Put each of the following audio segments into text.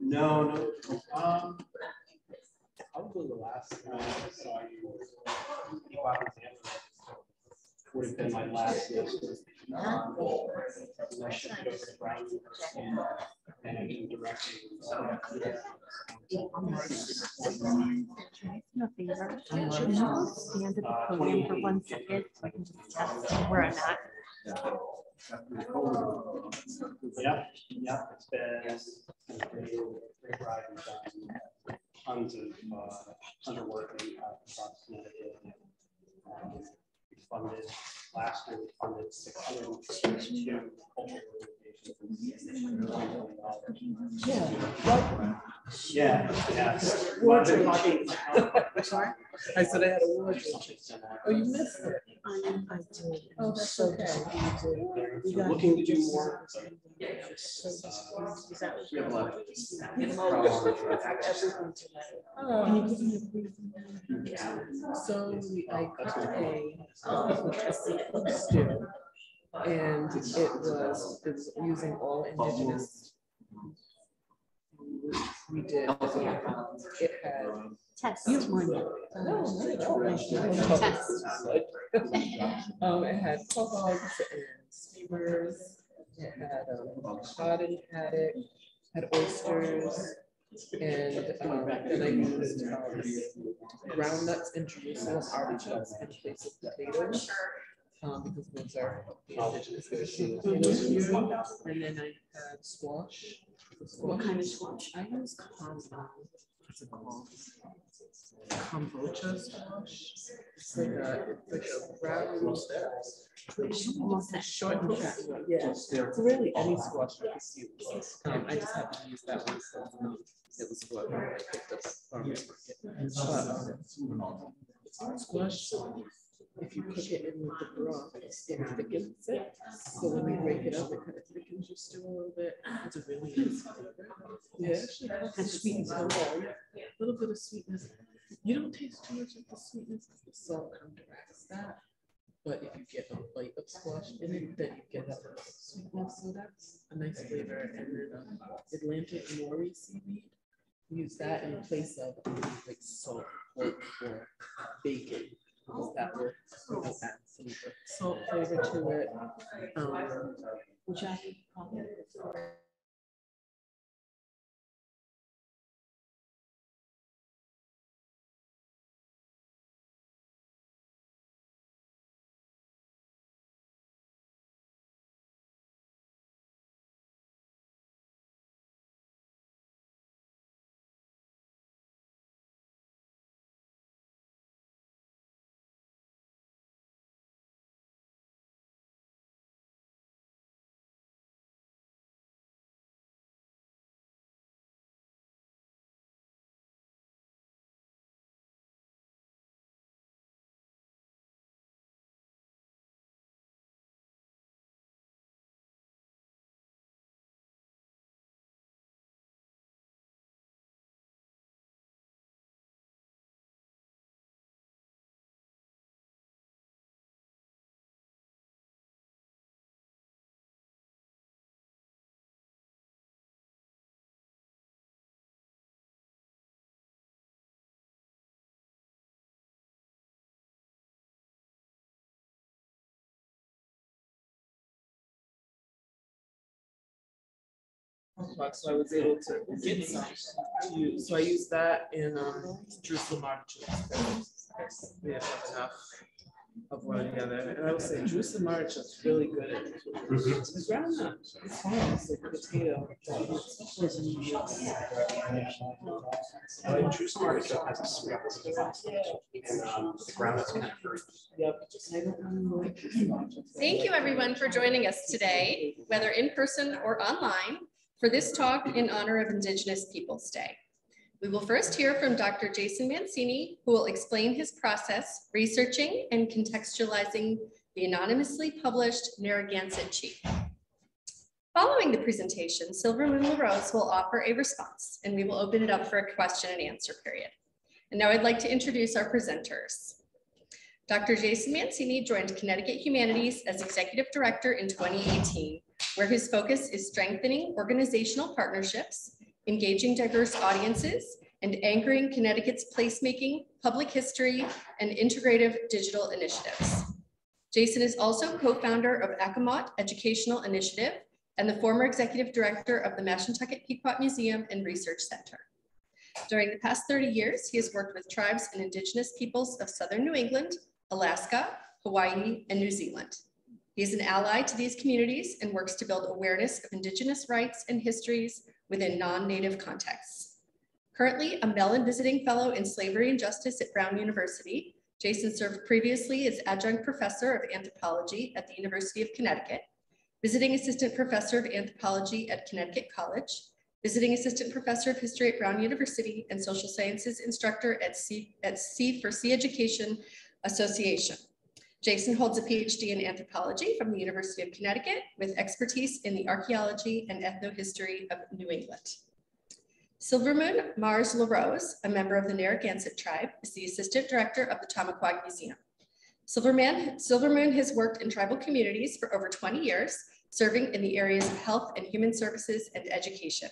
No. Probably the last time I saw you would have been my last semester. I shifted over to Brown and I've been directing. Nothing. Can you stand at the podium for 1 second so I can just test where I'm at? Yeah, it's been a great ride. We've done tons of work across Connecticut. We funded last year. We funded 652 cultural organizations. Yeah. Wardrobe. Sorry? I said I had a wardrobe. Oh, you missed it. I did. Oh, that's okay. We're looking to do more. Is that We have a lot of So I cut a stew, and it was using all indigenous. We did. It had test. Test. It had cohogs and steamers. It had cotton haddock, had oysters, and then I used ground nuts and Jerusalem artichokes in place of potatoes. Because those are the indigenous dishes. And then I had squash. What kind of squash? I use what's it called? Kombucha squash. It's like a round, almost a short and fat. Yeah, it's really any squash you can use. I just happened to use that one, so it was what I picked up at farmer's market. Squash, if you cook it in with the broth, it thickens it. So when you break it up, it kind of thickens your stew a little bit. It's a really nice flavor. Yeah, and sweetness a little bit of sweetness. You don't taste too much of the sweetness because the salt counteracts that. But if you get a bite of squash in it, then you get that sweetness. So that's a nice flavor. And then Atlantic nori seaweed. Use that in place of like salt, pork, or bacon. Because that will add some salt flavor to it. Which I probably so I was able to get some. So I used that in Jerusalem artichokes. We have enough of one or the other. And I would say Jerusalem artichokes really good at it. The groundnut is fine. It's like potato. Jerusalem artichoke has a sweetness, and the groundnut's kind of fruity. Thank you, everyone, for joining us today, whether in person or online, for this talk in honor of Indigenous Peoples Day. We will first hear from Dr. Jason Mancini, who will explain his process researching and contextualizing the anonymously published Narragansett Chief. Following the presentation, Silvermoon LaRose will offer a response, and we will open it up for a question and answer period. And now I'd like to introduce our presenters. Dr. Jason Mancini joined Connecticut Humanities as Executive Director in 2018, where his focus is strengthening organizational partnerships, engaging diverse audiences, and anchoring Connecticut's placemaking, public history, and integrative digital initiatives. Jason is also co-founder of Accomaut Educational Initiative and the former Executive Director of the Mashantucket Pequot Museum and Research Center. During the past 30 years, he has worked with tribes and Indigenous peoples of Southern New England, Alaska, Hawaii, and New Zealand. He is an ally to these communities and works to build awareness of Indigenous rights and histories within non-Native contexts. Currently a Mellon Visiting Fellow in Slavery and Justice at Brown University, Jason served previously as Adjunct Professor of Anthropology at the University of Connecticut, Visiting Assistant Professor of Anthropology at Connecticut College, Visiting Assistant Professor of History at Brown University, and Social Sciences Instructor at C4C Education Association. Jason holds a Ph.D. in anthropology from the University of Connecticut with expertise in the archaeology and ethnohistory of New England. Silvermoon LaRose, a member of the Narragansett tribe, is the Assistant Director of the Tamaqua Museum. Silvermoon has worked in tribal communities for over 20 years, serving in the areas of health and human services and education.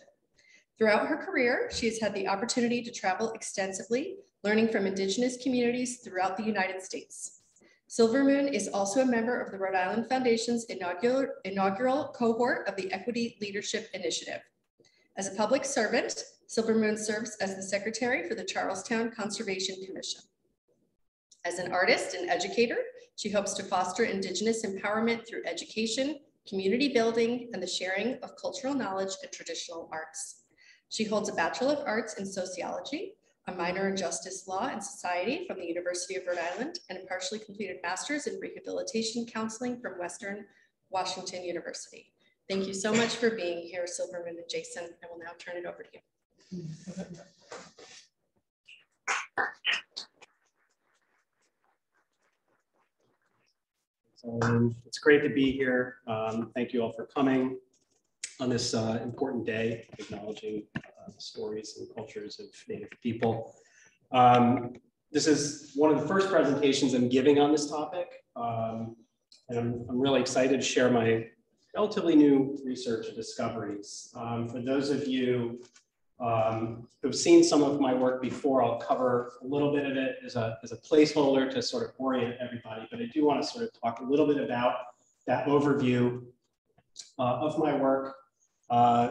Throughout her career, she has had the opportunity to travel extensively, learning from Indigenous communities throughout the United States. Silvermoon is also a member of the Rhode Island Foundation's inaugural cohort of the Equity Leadership Initiative. As a public servant, Silvermoon serves as the Secretary for the Charlestown Conservation Commission. As an artist and educator, she hopes to foster Indigenous empowerment through education, community building, and the sharing of cultural knowledge and traditional arts. She holds a Bachelor of Arts in Sociology, a minor in Justice Law and Society from the University of Rhode Island, and a partially completed Master's in Rehabilitation Counseling from Western Washington University. Thank you so much for being here, Silvermoon and Jason. I will now turn it over to you. It's great to be here. Thank you all for coming on this important day, acknowledging the stories and cultures of Native people. This is one of the first presentations I'm giving on this topic, and I'm really excited to share my relatively new research and discoveries. For those of you who've seen some of my work before, I'll cover a little bit of it as a placeholder to sort of orient everybody, but I do want to sort of talk a little bit about that overview of my work,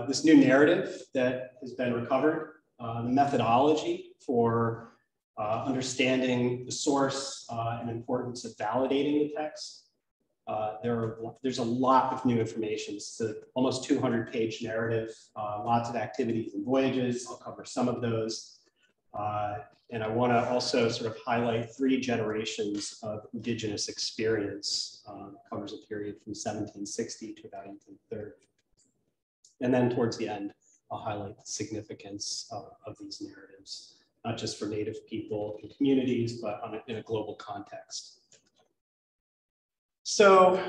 this new narrative that has been recovered, the methodology for understanding the source and importance of validating the text. There's a lot of new information. It's an almost 200-page narrative, lots of activities and voyages. I'll cover some of those. And I want to also sort of highlight 3 generations of Indigenous experience. Covers a period from 1760 to about 1830. And then towards the end, I'll highlight the significance of these narratives, not just for Native people and communities, but in a global context. So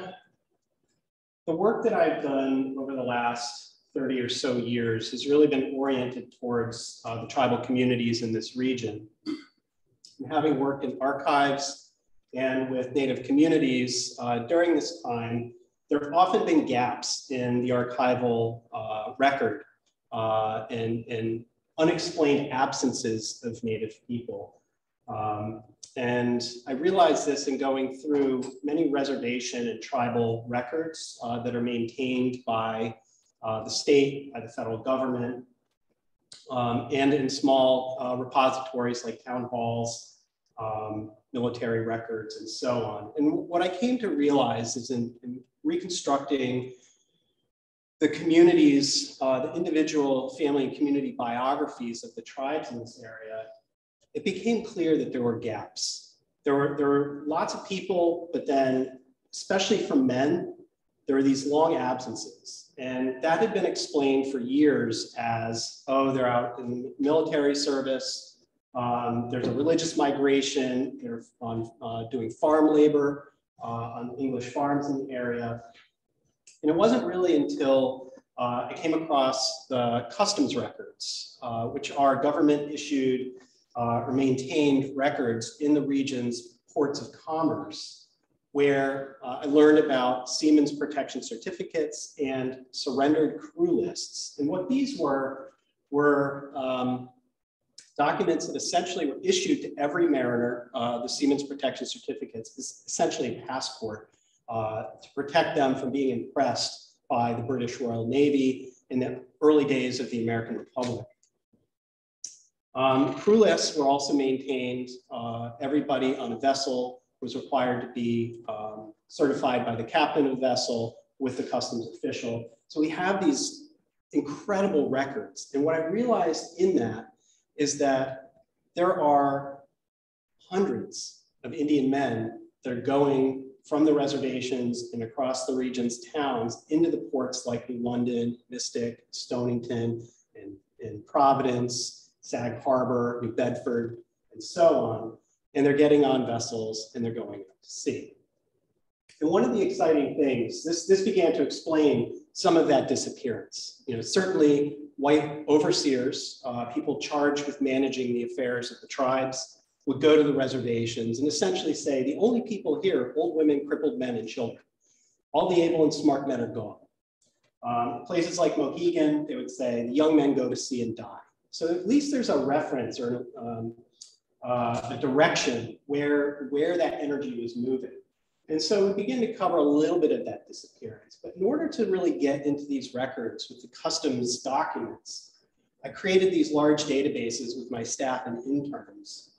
the work that I've done over the last 30 or so years has really been oriented towards the tribal communities in this region. And having worked in archives and with Native communities during this time, there have often been gaps in the archival record and unexplained absences of Native people. And I realized this in going through many reservation and tribal records that are maintained by the state, by the federal government, and in small repositories like town halls, military records, and so on. And what I came to realize is in reconstructing the communities, the individual family and community biographies of the tribes in this area, it became clear that there were gaps. There were lots of people, but then, especially for men, there were these long absences. And that had been explained for years as, oh, they're out in military service, there's a religious migration, they're doing farm labor on English farms in the area. And it wasn't really until I came across the customs records, which are government issued or maintained records in the regions ports of commerce, where I learned about seamen's protection certificates and surrendered crew lists. And what these were documents that essentially were issued to every mariner. The seamen's protection certificates is essentially a passport to protect them from being impressed by the British Royal Navy in the early days of the American Republic. Crew lists were also maintained. Everybody on a vessel was required to be certified by the captain of the vessel with the customs official. So we have these incredible records. And what I realized in that is that there are hundreds of Indian men that are going from the reservations and across the region's towns into the ports like New London, Mystic, Stonington, and Providence, Sag Harbor, New Bedford, and so on. And they're getting on vessels and they're going out to sea. And one of the exciting things, this began to explain some of that disappearance. You know, certainly white overseers, people charged with managing the affairs of the tribes, would go to the reservations and essentially say, the only people here are old women, crippled men, and children. All the able and smart men are gone. Places like Mohegan, they would say, the young men go to sea and die. So at least there's a reference or a direction where that energy was moving. And so we begin to cover a little bit of that disappearance. But in order to really get into these records with the customs documents, I created these large databases with my staff and interns.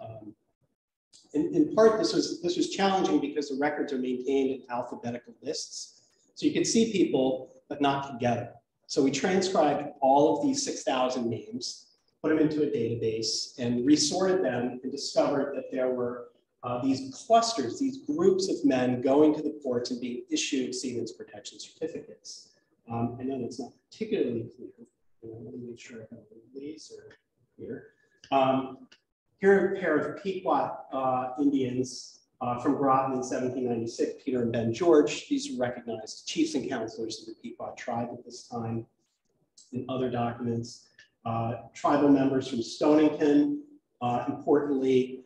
In part, this was challenging because the records are maintained in alphabetical lists. So you could see people, but not together. So we transcribed all of these 6,000 names, put them into a database, and resorted them and discovered that there were these clusters, these groups of men going to the ports and being issued seamen's protection certificates. I know that's not particularly clear. Let me make sure I have a laser here. Here are a pair of Pequot Indians from Groton in 1796, Peter and Ben George. These are recognized chiefs and counselors of the Pequot tribe at this time. In other documents, tribal members from Stonington. Importantly,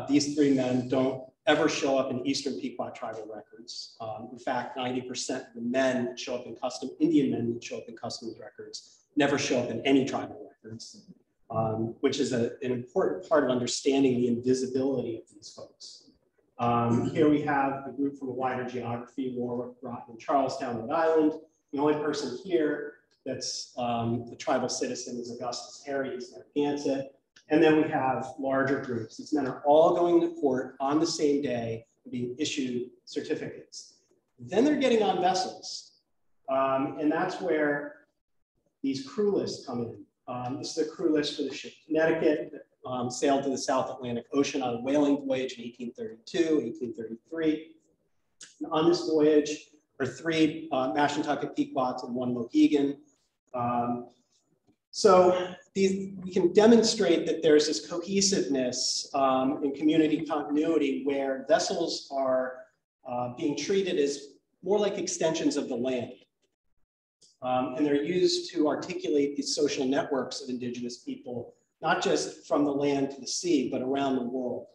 these three men don't ever show up in Eastern Pequot tribal records. In fact, 90% of the men that show up in Indian men that show up in customs records never show up in any tribal records, which is an important part of understanding the invisibility of these folks. Here we have the group from a wider geography, Warwick, Groton, and Charlestown, Rhode Island. The only person here that's the tribal citizen is Augustus Harry, he's Narragansett. And then we have larger groups. These men are all going to court on the same day and being issued certificates. Then they're getting on vessels. And that's where these crew lists come in. This is the crew list for the ship Connecticut that sailed to the South Atlantic Ocean on a whaling voyage in 1832, 1833. And on this voyage are 3 Mashantucket Pequots and 1 Mohegan. So we can demonstrate that there's this cohesiveness and community continuity where vessels are being treated as more like extensions of the land. And they're used to articulate these social networks of Indigenous people, not just from the land to the sea, but around the world.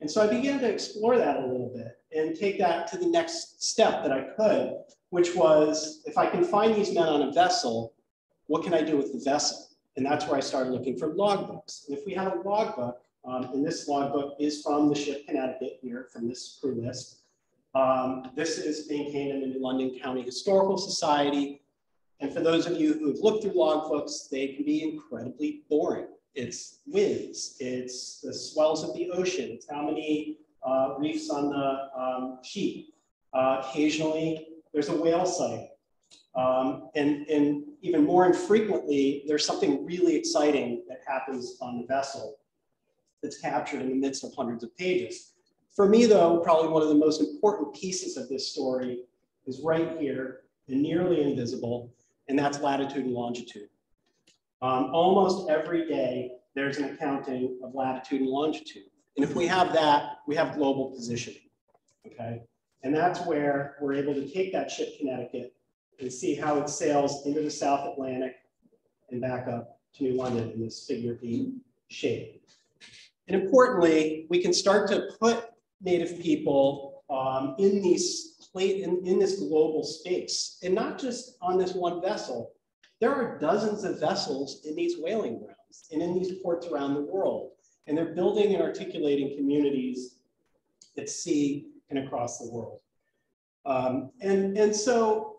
And so I began to explore that a little bit and take that to the next step that I could, which was, if I can find these men on a vessel, what can I do with the vessel? And that's where I started looking for logbooks. And if we have a logbook, and this logbook is from the ship Connecticut here, from this crew list. This is maintained in the New London County Historical Society. And for those of you who have looked through logbooks, they can be incredibly boring. It's winds, it's the swells of the ocean, it's how many reefs on the sheet. Occasionally, there's a whale sighting. And even more infrequently, there's something really exciting that happens on the vessel that's captured in the midst of hundreds of pages. For me, though, probably one of the most important pieces of this story is right here and nearly invisible, and that's latitude and longitude. Almost every day, there's an accounting of latitude and longitude. And if we have that, we have global positioning, okay? And that's where we're able to take that ship Connecticut and see how it sails into the South Atlantic and back up to New London in this figure 8 shape. And importantly, we can start to put Native people in this global space, and not just on this one vessel. There are dozens of vessels in these whaling grounds and in these ports around the world, and they're building and articulating communities at sea and across the world. And so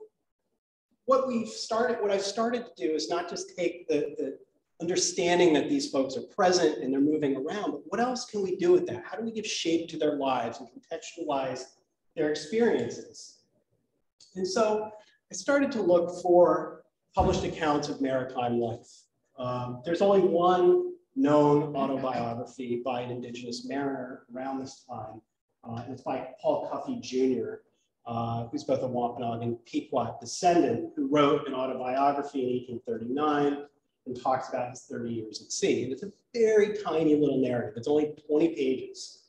what I've started to do is not just take the understanding that these folks are present and they're moving around, but what else can we do with that? How do we give shape to their lives and contextualize their experiences? And so I started to look for published accounts of maritime life. There's only one known autobiography by an Indigenous mariner around this time, and it's by Paul Cuffey Jr., who's both a Wampanoag and Pequot descendant, who wrote an autobiography in 1839 and talks about his 30 years at sea. And it's a very tiny little narrative. It's only 20 pages,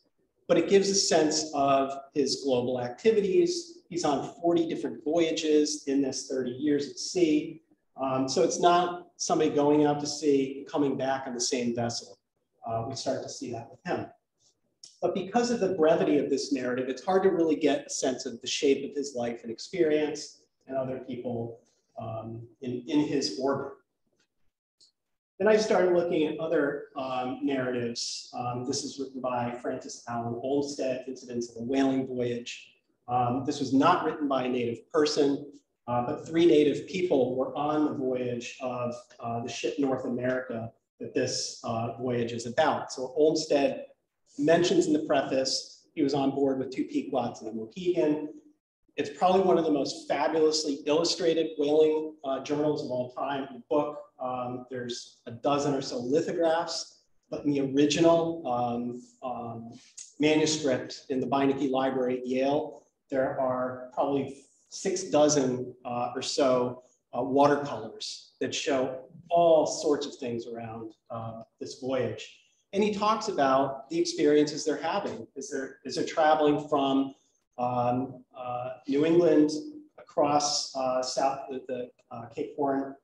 but it gives a sense of his global activities. He's on 40 different voyages in this 30 years at sea. So it's not somebody going out to sea and coming back on the same vessel. We start to see that with him. But because of the brevity of this narrative, it's hard to really get a sense of the shape of his life and experience and other people in his orbit. Then I started looking at other narratives. This is written by Francis Allen Olmsted, Incidents of a Whaling Voyage. This was not written by a Native person, but 3 Native people were on the voyage of the ship North America that this voyage is about. So Olmsted mentions in the preface, he was on board with 2 Pequots and a Mohegan. It's probably one of the most fabulously illustrated whaling journals of all time. In the book, there's a dozen or so lithographs, but in the original manuscript in the Beinecke Library at Yale, there are probably 6 dozen or so watercolors that show all sorts of things around this voyage. And he talks about the experiences they're having as they're traveling from New England across the Cape Horn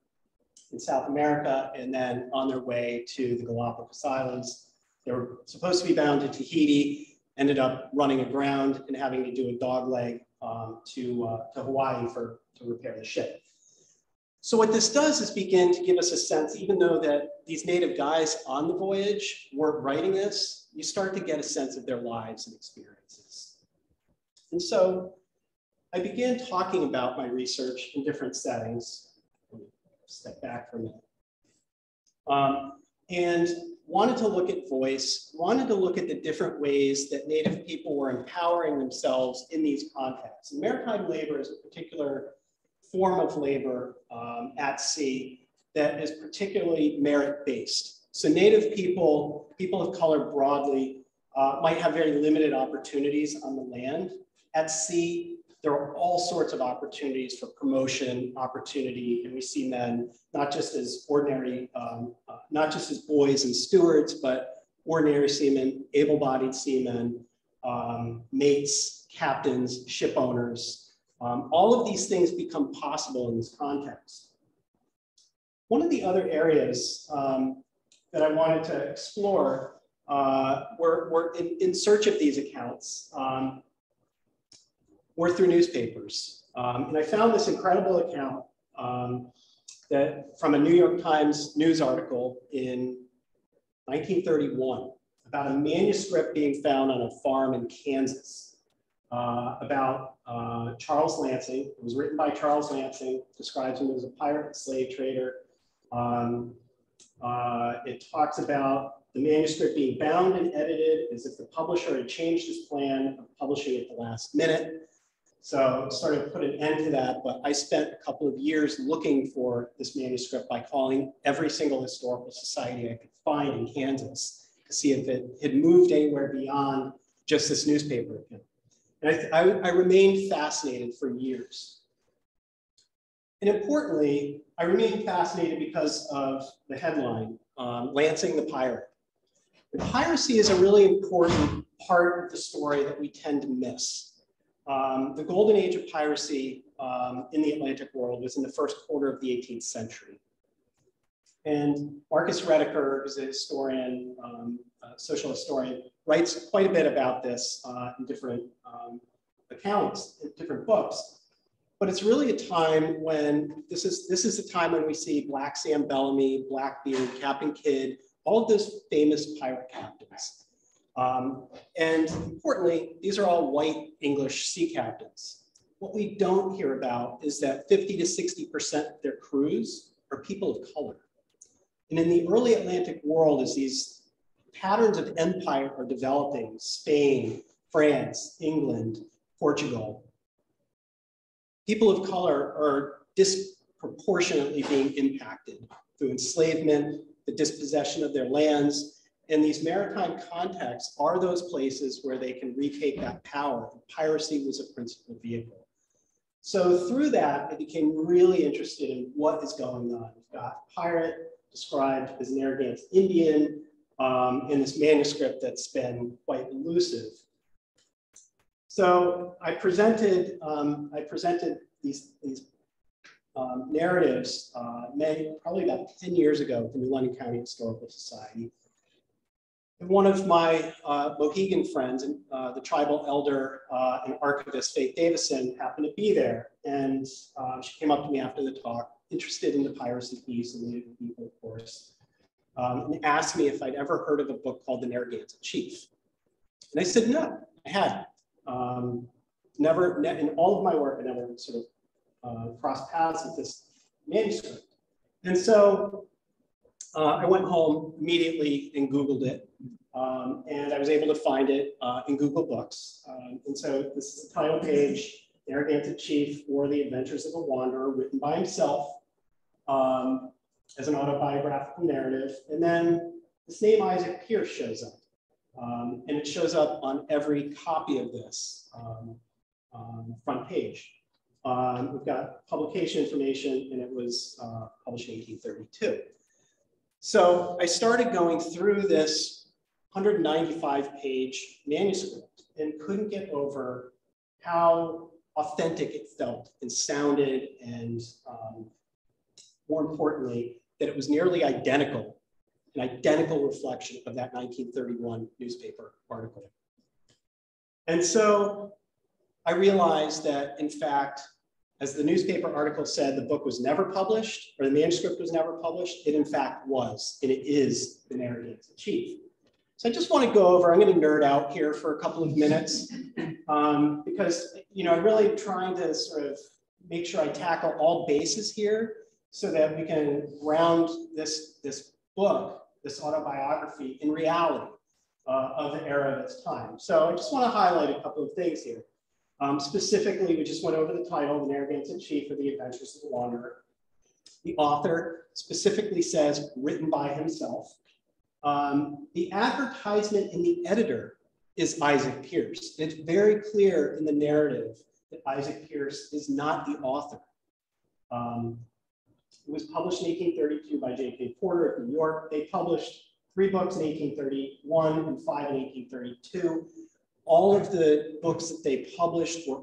in South America, and then on their way to the Galapagos Islands. They were supposed to be bound to Tahiti, ended up running aground and having to do a dogleg to Hawaii to repair the ship. So what this does is begin to give us a sense, even though that these Native guys on the voyage weren't writing this, you start to get a sense of their lives and experiences. And so I began talking about my research in different settings. Let me step back for a minute. And wanted to look at voice, wanted to look at the different ways that Native people were empowering themselves in these contexts. And maritime labor is a particular form of labor at sea that is particularly merit-based. So Native people, people of color broadly, might have very limited opportunities on the land. At sea, there are all sorts of opportunities for promotion, opportunity, and we see men not just as ordinary, not just as boys and stewards, but ordinary seamen, able-bodied seamen, mates, captains, ship owners. All of these things become possible in this context. One of the other areas that I wanted to explore were in search of these accounts were through newspapers. And I found this incredible account that from a New York Times news article in 1931 about a manuscript being found on a farm in Kansas about Charles Lansing. It was written by Charles Lansing, describes him as a pirate and slave trader. It talks about the manuscript being bound and edited as if the publisher had changed his plan of publishing at the last minute. So started to put an end to that, but I spent a couple of years looking for this manuscript by calling every single historical society I could find in Kansas to see if it had moved anywhere beyond just this newspaper account. And I remained fascinated for years. And importantly, I remained fascinated because of the headline, Lansing the Pirate. And piracy is a really important part of the story that we tend to miss. The golden age of piracy in the Atlantic world was in the first quarter of the 18th century. And Marcus Rediker, who's a historian, social historian, writes quite a bit about this in different accounts, in different books. But it's really a time when, this is the time when we see Black Sam Bellamy, Blackbeard, Captain Kidd, all of those famous pirate captains. And importantly, these are all white English sea captains. What we don't hear about is that 50 to 60% of their crews are people of color. And in the early Atlantic world, as these patterns of empire are developing, Spain, France, England, Portugal, people of color are disproportionately being impacted through enslavement, the dispossession of their lands, and these maritime contexts are those places where they can retake that power. Piracy was a principal vehicle. So through that, I became really interested in what is going on. We've got pirate described as Narragansett Indian in this manuscript that's been quite elusive. So I presented these narratives probably about 10 years ago at the New London County Historical Society. And one of my Mohegan friends, the tribal elder and archivist Faith Davison, happened to be there. And she came up to me after the talk, interested in the piracy piece and Native people, of course, and asked me if I'd ever heard of a book called The Narragansett Chief. And I said, no, I hadn't. Never, in all of my work, I never sort of crossed paths with this manuscript. And so I went home immediately and Googled it. And I was able to find it in Google Books. And so this is the title page, Narragansett Chief or The Adventures of a Wanderer, written by himself as an autobiographical narrative. And then this name Isaac Pierce shows up. And it shows up on every copy of this front page. We've got publication information, and it was published in 1832. So I started going through this 195-page manuscript and couldn't get over how authentic it felt and sounded, and more importantly, that it was nearly identical, an identical reflection of that 1931 newspaper article. And so I realized that, in fact, as the newspaper article said, the book was never published, or the manuscript was never published. It in fact was, and it is the Narragansett Chief. So I just want to go over, I'm going to nerd out here for a couple of minutes because, I'm really trying to sort of make sure I tackle all bases here so that we can ground this book, this autobiography, in reality of the era of its time. So I just want to highlight a couple of things here. Specifically, we just went over the title, The Narragansett Chief or The Adventures of the Wanderer. The author specifically says, written by himself. The advertisement in the editor is Isaac Pierce. It's very clear in the narrative that Isaac Pierce is not the author. It was published in 1832 by J.K. Porter of New York. They published 3 books in 1831 and 5 in 1832. All of the books that they published were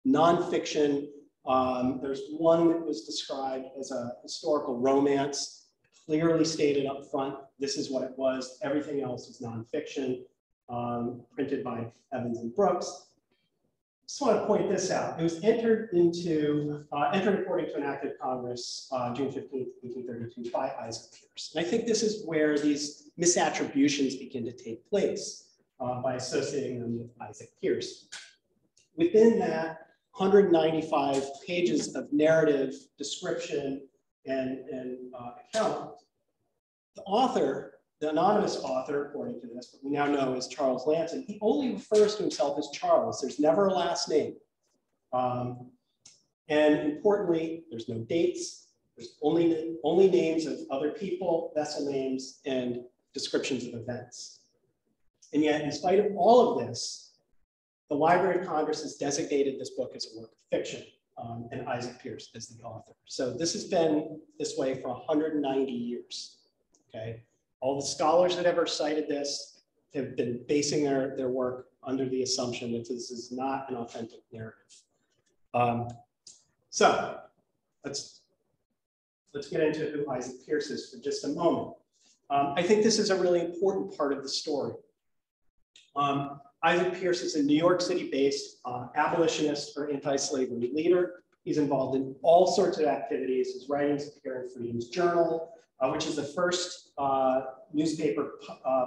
nonfiction. There's one that was described as a historical romance, clearly stated up front, this is what it was. Everything else was nonfiction, printed by Evans and Brooks. Just want to point this out. It was entered according to an act of Congress, June 15th, 1832, by Isaac Pierce. And I think this is where these misattributions begin to take place. By associating them with Isaac Pierce. Within that 195 pages of narrative, description, and account, the author, the anonymous author, according to this, but we now know as Charles Lamson, he only refers to himself as Charles. There's never a last name. And importantly, there's no dates. There's only names of other people, vessel names, and descriptions of events. And yet, in spite of all of this, the Library of Congress has designated this book as a work of fiction, and Isaac Pierce is the author. So this has been this way for 190 years, okay? All the scholars that ever cited this have been basing their work under the assumption that this is not an authentic narrative. So let's get into who Isaac Pierce is for just a moment. I think this is a really important part of the story. Isaac Pierce is a New York City-based abolitionist or anti-slavery leader. He's involved in all sorts of activities. His writings appear in Freedom's Journal, which is the first newspaper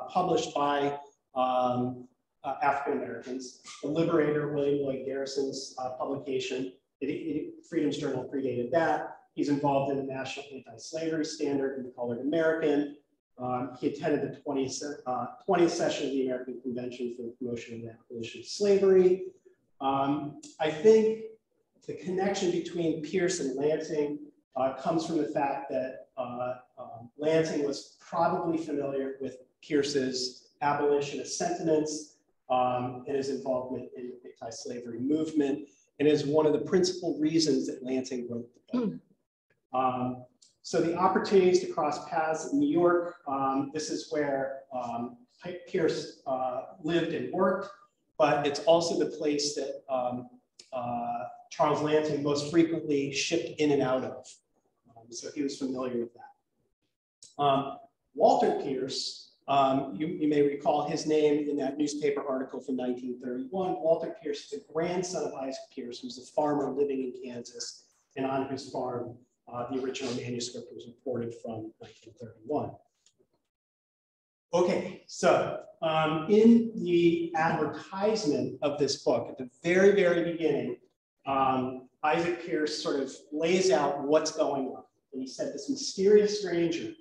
published by African Americans. The Liberator, William Lloyd Garrison's publication. Freedom's Journal predated that. He's involved in the National Anti-Slavery Standard and the Colored American. He attended the 20th session of the American Convention for the Promotion of the Abolition of Slavery. I think the connection between Pierce and Lansing comes from the fact that Lansing was probably familiar with Pierce's abolitionist sentiments and his involvement in the anti-slavery movement, and is one of the principal reasons that Lansing wrote the book. So the opportunities to cross paths in New York, this is where Pierce lived and worked, but it's also the place that Charles Lansing most frequently shipped in and out of. So he was familiar with that. Walter Pierce, you may recall his name in that newspaper article from 1931. Walter Pierce is the grandson of Isaac Pierce, who's a farmer living in Kansas, and on whose farm the original manuscript was reported from 1931. Okay, so in the advertisement of this book, at the very, very beginning, Isaac Pierce sort of lays out what's going on. And he said, this mysterious stranger,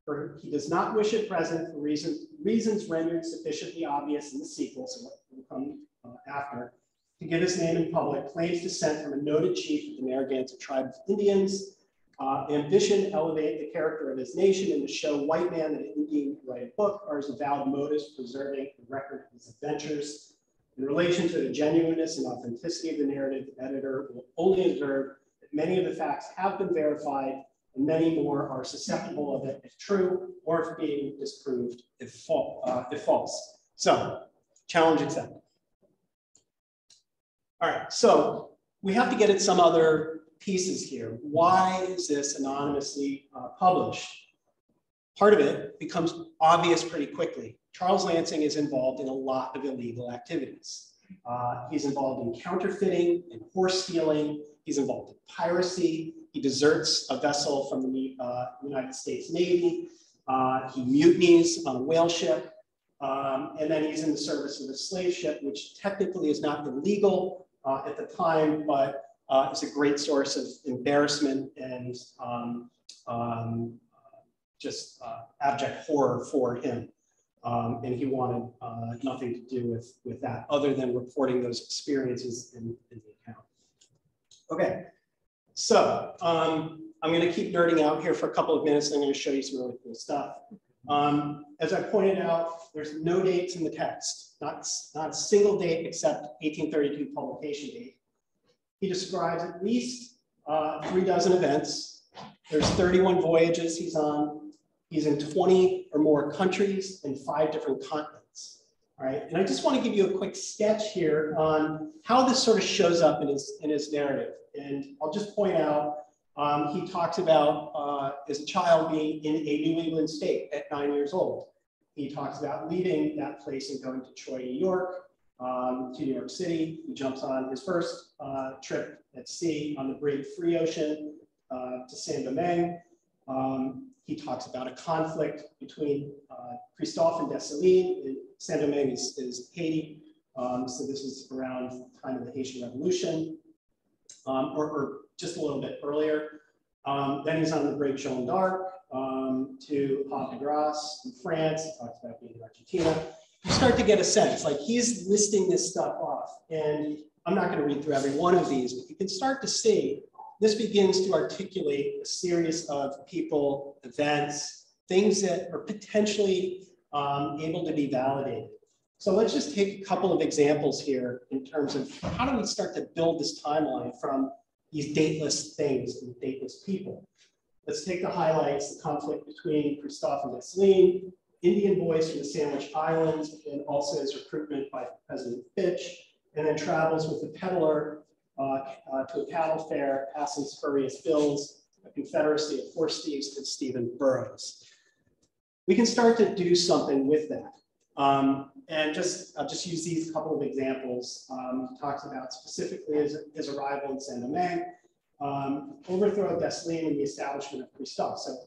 for he does not wish at present for reasons rendered sufficiently obvious in the sequel, so what will come after, to give his name in public, claims descent from a noted chief of the Narragansett tribe of Indians, ambition to elevate the character of his nation and to show white man that an Indian can write a book are his avowed motives preserving the record of his adventures. In relation to the genuineness and authenticity of the narrative, the editor will only observe that many of the facts have been verified and many more are susceptible of it if true or if being disproved if false. So, challenge accepted. All right, so we have to get at some other pieces here. Why is this anonymously published? Part of it becomes obvious pretty quickly. Charles Lansing is involved in a lot of illegal activities. He's involved in counterfeiting and horse stealing. He's involved in piracy. He deserts a vessel from the United States Navy. He mutinies on a whale ship. And then he's in the service of a slave ship, which technically is not illegal at the time, but it's a great source of embarrassment and just abject horror for him. And he wanted nothing to do with that other than reporting those experiences in the account. Okay, so I'm going to keep nerding out here for a couple of minutes. And I'm going to show you some really cool stuff. As I pointed out, there's no dates in the text, not a single date except 1832 publication date. He describes at least 3 dozen events. There's 31 voyages he's on. He's in 20 or more countries and 5 different continents. All right, and I just want to give you a quick sketch here on how this sort of shows up in his narrative. And I'll just point out, he talks about as a child being in a New England state at 9 years old. He talks about leaving that place and going to Troy, New York, to New York City. He jumps on his first trip at sea on the great free ocean to Saint Domingue. He talks about a conflict between Christophe and Dessalines. Saint Domingue is Haiti. So this is around the time of the Haitian Revolution, or just a little bit earlier. Then he's on the brig Jeanne d'Arc to Havre de Grace in France. He talks about being in Argentina. You start to get a sense, like he's listing this stuff off. And I'm not going to read through every one of these, but you can start to see this begins to articulate a series of people, events, things that are potentially able to be validated. So let's just take a couple of examples here in terms of how do we start to build this timeline from these dateless things and dateless people. Let's take the highlights, the conflict between Christophe and Dessalines, Indian boys from the Sandwich Islands, and also his recruitment by President Fitch, and then travels with the peddler to a cattle fair, passing spurious bills, a confederacy of horse thieves, and Stephen Burroughs. We can start to do something with that. And I'll just use these couple of examples. He talks about specifically his arrival in Saint-Domingue, overthrow of Dessalines and the establishment of Christophe. So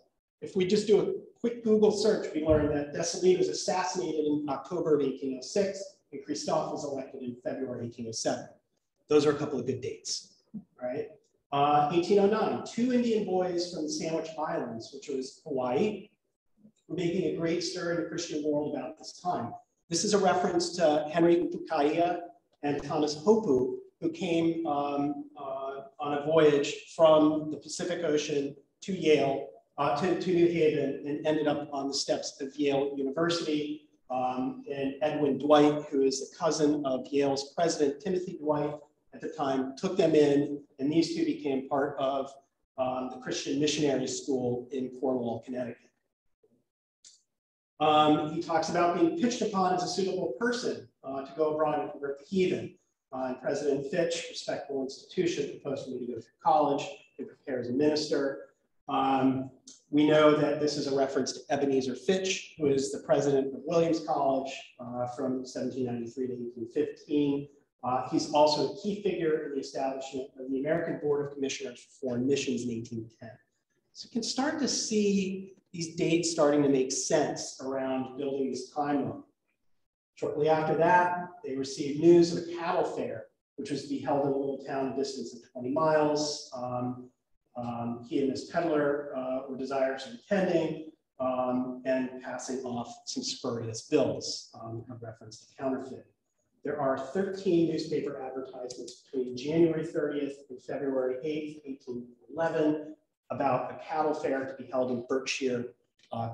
if we just do a quick Google search, we learn that Dessalines was assassinated in October of 1806 and Christophe was elected in February 1807. Those are a couple of good dates, right? 1809, 2 Indian boys from the Sandwich Islands, which was Hawaii, were making a great stir in the Christian world about this time. This is a reference to Henry Upukaia and Thomas Hopu, who came on a voyage from the Pacific Ocean to Yale, to New Haven, and ended up on the steps of Yale University. And Edwin Dwight, who is the cousin of Yale's president, Timothy Dwight, at the time, took them in, and these two became part of the Christian Missionary School in Cornwall, Connecticut. He talks about being pitched upon as a suitable person to go abroad and convert the heathen. And President Fitch, respectable institution, proposed for me to go through college to prepare as a minister. We know that this is a reference to Ebenezer Fitch, who is the president of Williams College from 1793 to 1815. He's also a key figure in the establishment of the American Board of Commissioners for Foreign Missions in 1810. So you can start to see these dates starting to make sense around building this timeline. Shortly after that, they received news of a cattle fair, which was to be held in a little town distance of 20 miles. He and his peddler were desirous of attending and passing off some spurious bills, a reference to counterfeit. There are 13 newspaper advertisements between January 30th and February 8th, 1811, about a cattle fair to be held in Berkshire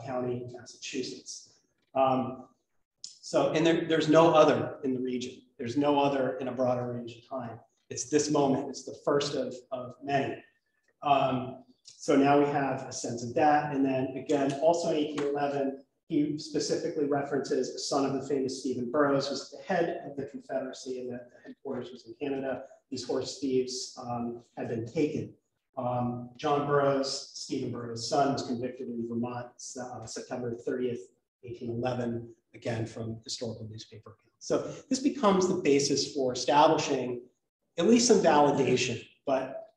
County, Massachusetts. And there's no other in the region. There's no other in a broader range of time. It's this moment. It's the first of many. So now we have a sense of that. And then again, also in 1811, he specifically references a son of the famous Stephen Burrows, who's the head of the Confederacy, and the headquarters was in Canada. These horse thieves had been taken. John Burroughs, Stephen Burrows' son, was convicted in Vermont, September 30th, 1811, again from historical newspaper accounts. So this becomes the basis for establishing at least some validation, but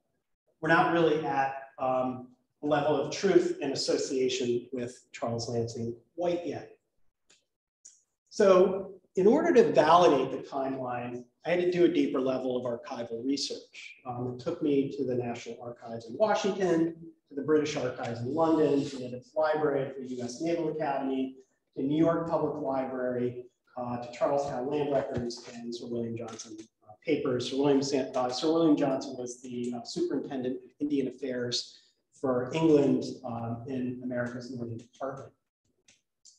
we're not really at a level of truth and association with Charles Lansing quite yet. So in order to validate the timeline, I had to do a deeper level of archival research. It took me to the National Archives in Washington, to the British Archives in London, to the Native Library, to the US Naval Academy, to New York Public Library, to Charlestown Land Records, and Sir William Johnson papers. Sir William Johnson was the superintendent of Indian Affairs for England in America's Northern Department.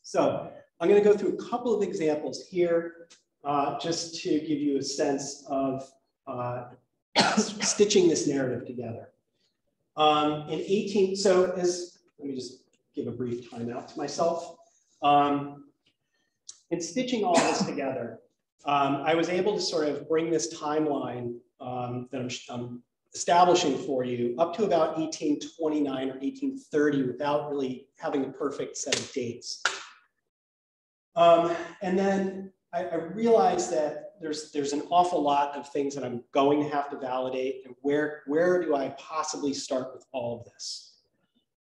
So I'm going to go through a couple of examples here just to give you a sense of stitching this narrative together. Let me just give a brief timeout to myself. In stitching all this together, I was able to sort of bring this timeline that I'm establishing for you up to about 1829 or 1830 without really having a perfect set of dates. And then I realized that there's an awful lot of things that I'm going to have to validate, and where do I possibly start with all of this?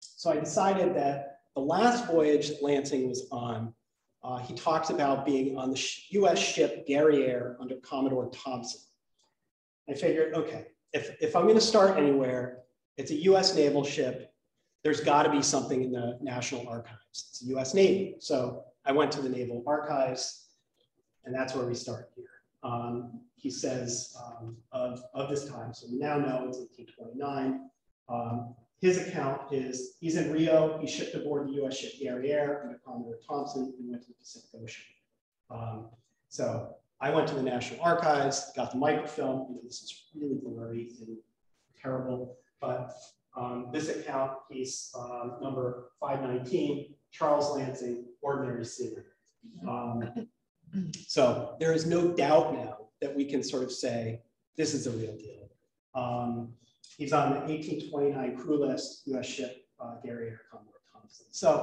So I decided that the last voyage that Lansing was on, he talks about being on the US ship Guerriere under Commodore Thompson. I figured, okay, if I'm going to start anywhere, it's a US naval ship. There's got to be something in the National Archives. It's the US Navy. So I went to the Naval Archives, and that's where we start here. He says of this time, so we now know it's 1829. His account is he's in Rio. He shipped aboard the US ship Guerriere under Commodore Thompson and went to the Pacific Ocean. So I went to the National Archives, got the microfilm. This is really blurry and terrible, but this account, piece number 519, Charles Lansing, ordinary seaman. So there is no doubt now that we can sort of say this is a real deal. He's on the 1829 crew list, US ship Guerriere, Commodore Thompson. So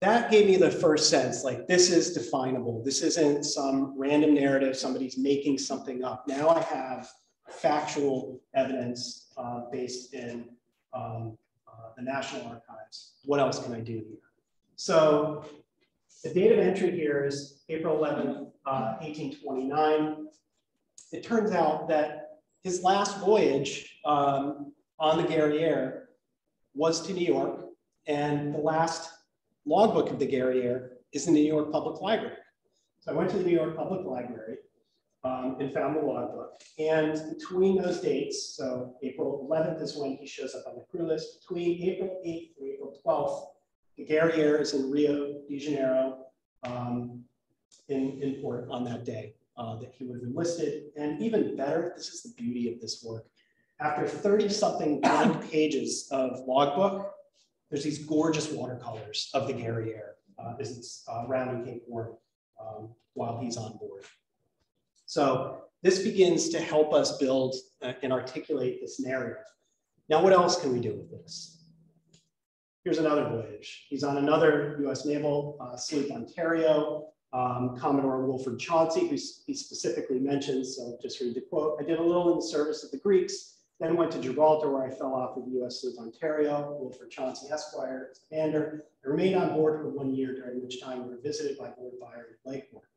that gave me the first sense, like, this is definable. This isn't some random narrative, somebody's making something up. Now I have factual evidence based in the National Archives. What else can I do here? So the date of entry here is April 11th, 1829. It turns out that his last voyage on the Guerriere was to New York, and the last logbook of the Guerriere is in the New York Public Library. So I went to the New York Public Library and found the logbook. And between those dates, so April 11th is when he shows up on the crew list. Between April 8th and April 12th, the Guerriere is in Rio de Janeiro in port on that day that he would have enlisted. And even better, this is the beauty of this work. After 30-something blank pages of logbook, there's these gorgeous watercolors of the Guerriere as it's rounding Cape Horn while he's on board. So this begins to help us build and articulate this narrative. Now, what else can we do with this? Here's another voyage. He's on another US Naval sloop, Ontario. Commodore Wilfred Chauncey, who he specifically mentions, so just read the quote. I did a little in the service of the Greeks, then went to Gibraltar, where I fell off of the US sloop Ontario, Wilfred Chauncey Esquire, as commander. I remained on board for 1 year, during which time we were visited by Lord Byron at Lakeport.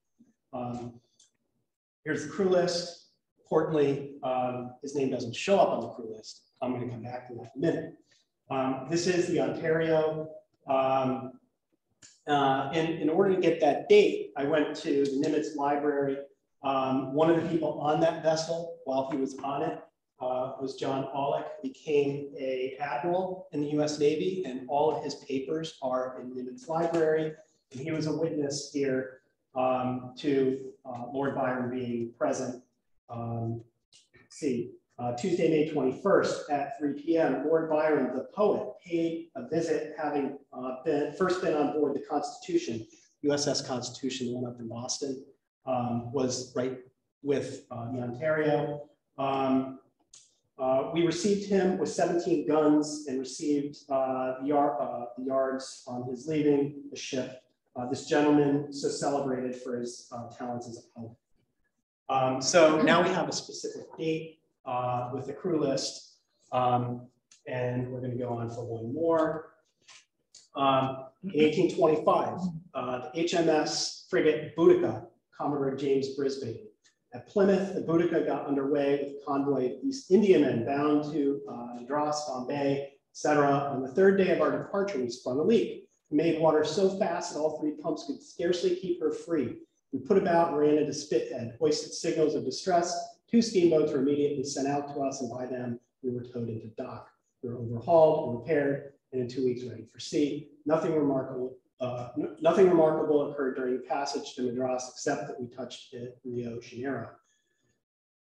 Here's the crew list. Importantly, his name doesn't show up on the crew list. I'm going to come back to that in a minute. This is the Ontario. In order to get that date, I went to the Nimitz Library. One of the people on that vessel, while he was on it, was John Aulick, became an admiral in the US Navy, and all of his papers are in Nimitz Library. And he was a witness here to Lord Byron being present. Tuesday, May 21st at 3 p.m., Lord Byron, the poet, paid a visit, having first been on board the Constitution, USS Constitution, the one up in Boston, was right with the Ontario. We received him with 17 guns and received the yards on his leaving the ship. This gentleman, so celebrated for his talents as a poet. So now we have a specific date with the crew list, and we're going to go on for one more. In 1825, the HMS frigate Boudica, Commodore James Brisbane. At Plymouth, the Boudica got underway with a convoy of East Indiamen bound to Madras, Bombay, etc. On the third day of our departure, we sprung a leak. We made water so fast that all 3 pumps could scarcely keep her free. We put about and ran into Spithead, hoisted signals of distress. 2 steamboats were immediately sent out to us, and by them, we were towed into dock. We were overhauled and repaired, and in 2 weeks ready for sea. Nothing remarkable occurred during the passage to Madras, except that we touched at Rio de Janeiro.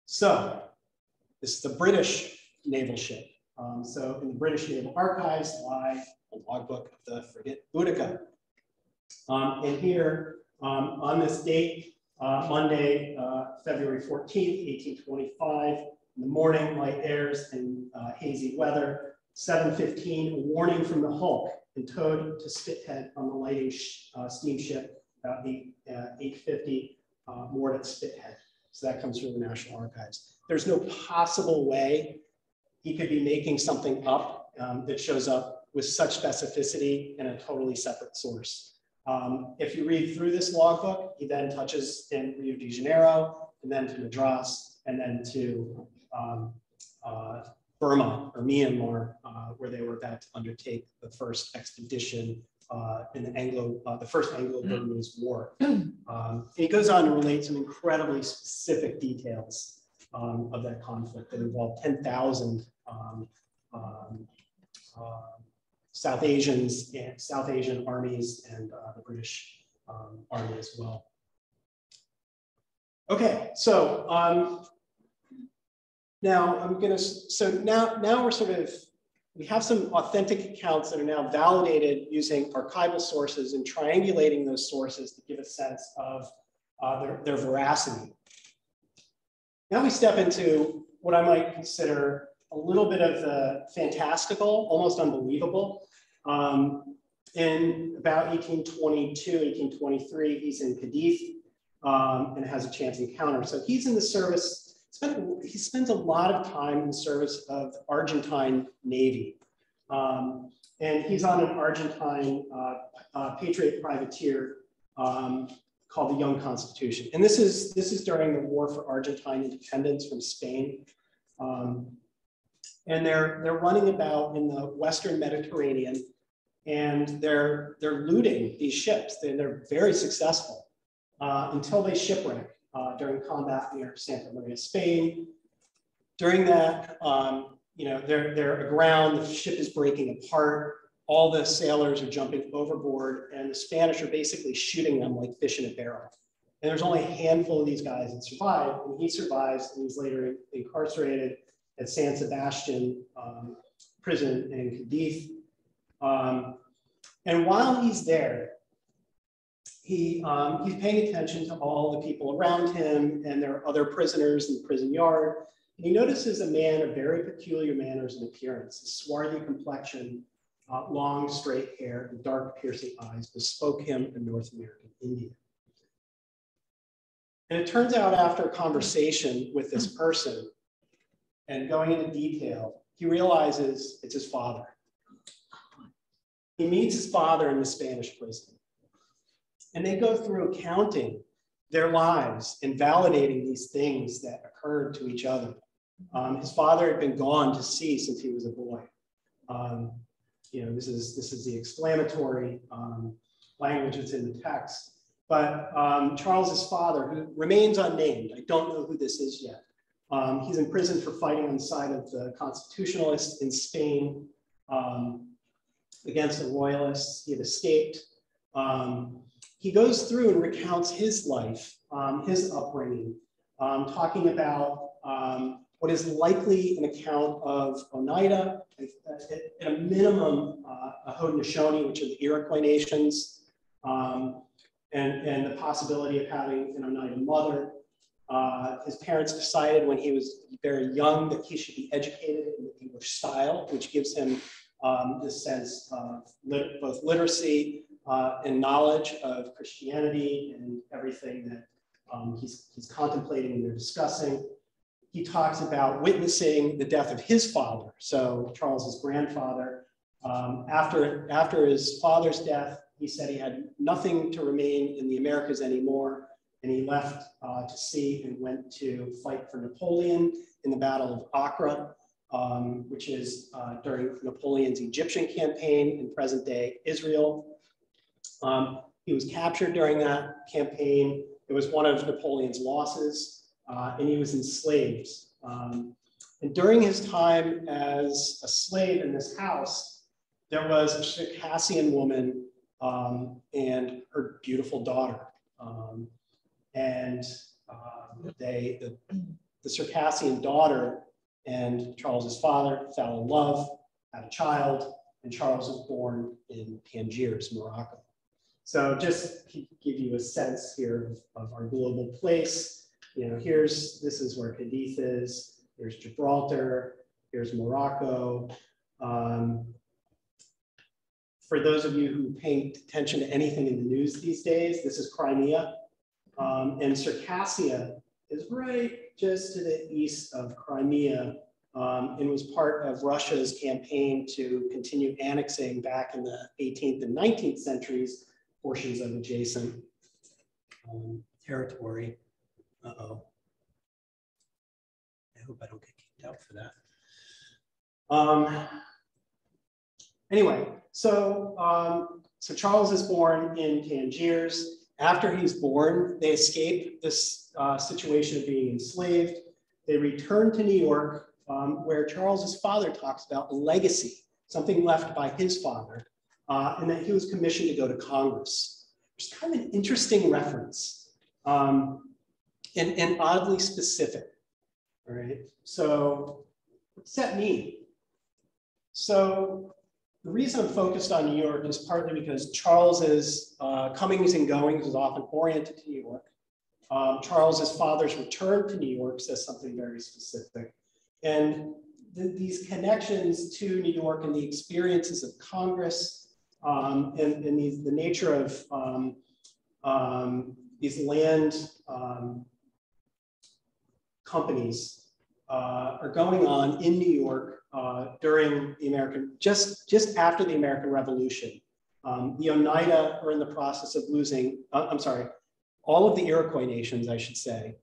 So this is the British naval ship. So in the British Naval Archives lie a logbook of the frigate Boudica. And here on this date, Monday, February 14th, 1825, in the morning, light airs and hazy weather. 7:15, a warning from the Hulk, and towed to Spithead on the lighting steamship, about 8:50, moored at Spithead. So that comes from the National Archives. There's no possible way he could be making something up that shows up with such specificity in a totally separate source. If you read through this logbook, he then touches in Rio de Janeiro, and then to Madras, and then to Burma or Myanmar, where they were about to undertake the first expedition in the first Anglo-Burmese War. And he goes on to relate some incredibly specific details of that conflict that involved 10,000 South Asian armies and the British Army as well. Okay, so now we have some authentic accounts that are now validated using archival sources and triangulating those sources to give a sense of their veracity. Now we step into what I might consider a little bit of the fantastical, almost unbelievable. In about 1822, 1823, he's in Cadiz and has a chance encounter. So he's in the service, he spends a lot of time in service of the Argentine Navy. And he's on an Argentine Patriot privateer called the Young Constitution. And this is during the War for Argentine independence from Spain. And they're running about in the Western Mediterranean, and they're looting these ships. They're very successful until they shipwreck during combat near Santa Maria, Spain. During that, they're aground, the ship is breaking apart, all the sailors are jumping overboard, and the Spanish are basically shooting them like fish in a barrel. And there's only a handful of these guys that survive, and he survives, and he's later incarcerated at San Sebastian prison in Cadiz. And while he's there, he's paying attention to all the people around him, and there are other prisoners in the prison yard. And he notices a man of very peculiar manners and appearance, a swarthy complexion, long straight hair, and dark piercing eyes bespoke him a North American Indian. And it turns out after a conversation with this person and going into detail, he realizes it's his father. He meets his father in the Spanish prison. And they go through accounting their lives and validating these things that occurred to each other. His father had been gone to sea since he was a boy. This is the exclamatory language that's in the text. But Charles's father, who remains unnamed, I don't know who this is yet. He's in prison for fighting on the side of the constitutionalists in Spain against the royalists. He had escaped. He goes through and recounts his life, his upbringing, talking about what is likely an account of Oneida, at a minimum, a Haudenosaunee, which are the Iroquois nations, and the possibility of having an Oneida mother. His parents decided when he was very young that he should be educated in the English style, which gives him this sense of both literacy and knowledge of Christianity and everything that he's contemplating and they're discussing. He talks about witnessing the death of his father, so Charles's grandfather. After his father's death, he said he had nothing to remain in the Americas anymore, and he left to sea and went to fight for Napoleon in the Battle of Acre, which is during Napoleon's Egyptian campaign in present-day Israel. He was captured during that campaign. It was one of Napoleon's losses. And he was enslaved. And during his time as a slave in this house, there was a Circassian woman and her beautiful daughter. The Circassian daughter and Charles's father fell in love, had a child, and Charles was born in Tangiers, Morocco. So just to give you a sense here of our global place. This is where Cadiz is, here's Gibraltar, here's Morocco. For those of you who pay attention to anything in the news these days, this is Crimea. And Circassia is right just to the east of Crimea and was part of Russia's campaign to continue annexing back in the 18th and 19th centuries portions of adjacent territory. Uh-oh. I hope I don't get kicked out for that. Anyway, so Charles is born in Tangiers. After he's born, they escape this situation of being enslaved. They return to New York, where Charles's father talks about a legacy, something left by his father, and that he was commissioned to go to Congress. There's kind of an interesting reference. And oddly specific, all right? So what does that mean? So the reason I'm focused on New York is partly because Charles's comings and goings is often oriented to New York. Charles's father's return to New York says something very specific. And these connections to New York and the experiences of Congress and the nature of these land companies are going on in New York during the just after the American Revolution. The Oneida are in the process of losing, all of the Iroquois nations, I should say.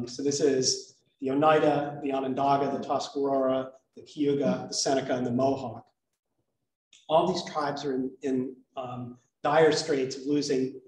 So this is the Oneida, the Onondaga, the Tuscarora, the Cayuga, the Seneca, and the Mohawk. All these tribes are in dire straits of losing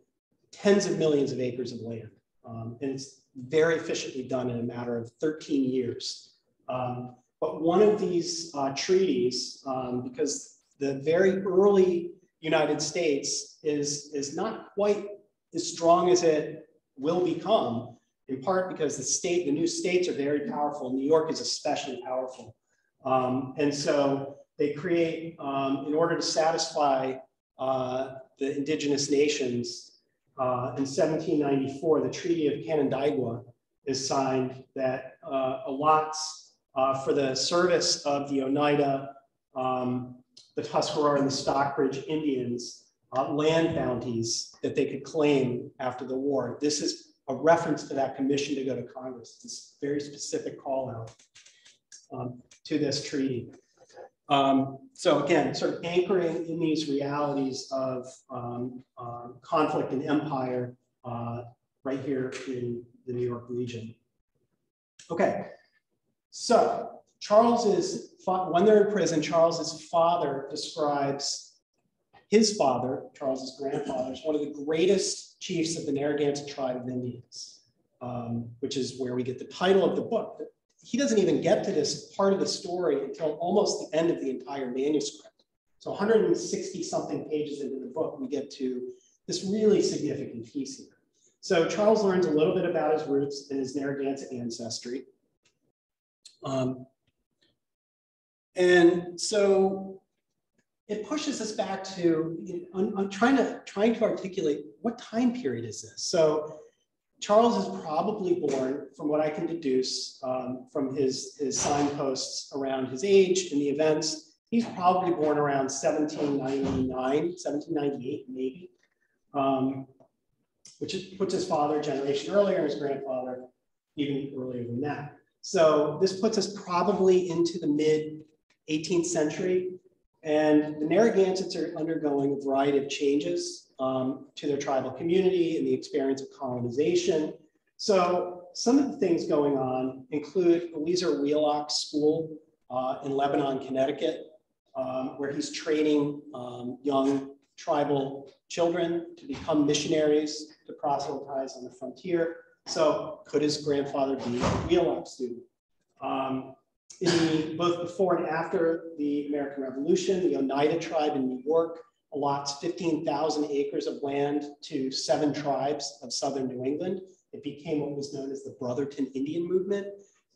tens of millions of acres of land. And it's very efficiently done in a matter of 13 years. But one of these treaties, because the very early United States is not quite as strong as it will become, in part because the new states are very powerful. New York is especially powerful. And so they create, in order to satisfy the indigenous nations, in 1794, the Treaty of Canandaigua is signed that allots for the service of the Oneida, the Tuscarora, and the Stockbridge Indians land bounties that they could claim after the war. This is a reference to that commission to go to Congress. It's a very specific call out to this treaty. So again, sort of anchoring in these realities of conflict and empire right here in the New York region. Okay, so when they're in prison, Charles's father describes his father, Charles's grandfather, as one of the greatest chiefs of the Narragansett tribe of Indians, which is where we get the title of the book. He doesn't even get to this part of the story until almost the end of the entire manuscript. So 160 something pages into the book, we get to this really significant piece here. So Charles learns a little bit about his roots and his Narragansett ancestry. And so it pushes us back to, I'm trying to articulate what time period is this? So Charles is probably born, from what I can deduce from his signposts around his age and the events, he's probably born around 1799, 1798 maybe, which puts his father a generation earlier, his grandfather even earlier than that. So this puts us probably into the mid 18th century. And the Narragansetts are undergoing a variety of changes to their tribal community and the experience of colonization. So some of the things going on include Eliezer Wheelock's school in Lebanon, Connecticut, where he's training young tribal children to become missionaries to proselytize on the frontier. So could his grandfather be a Wheelock student? Both before and after the American Revolution, the Oneida tribe in New York allots 15,000 acres of land to 7 tribes of southern New England. It became what was known as the Brotherton Indian Movement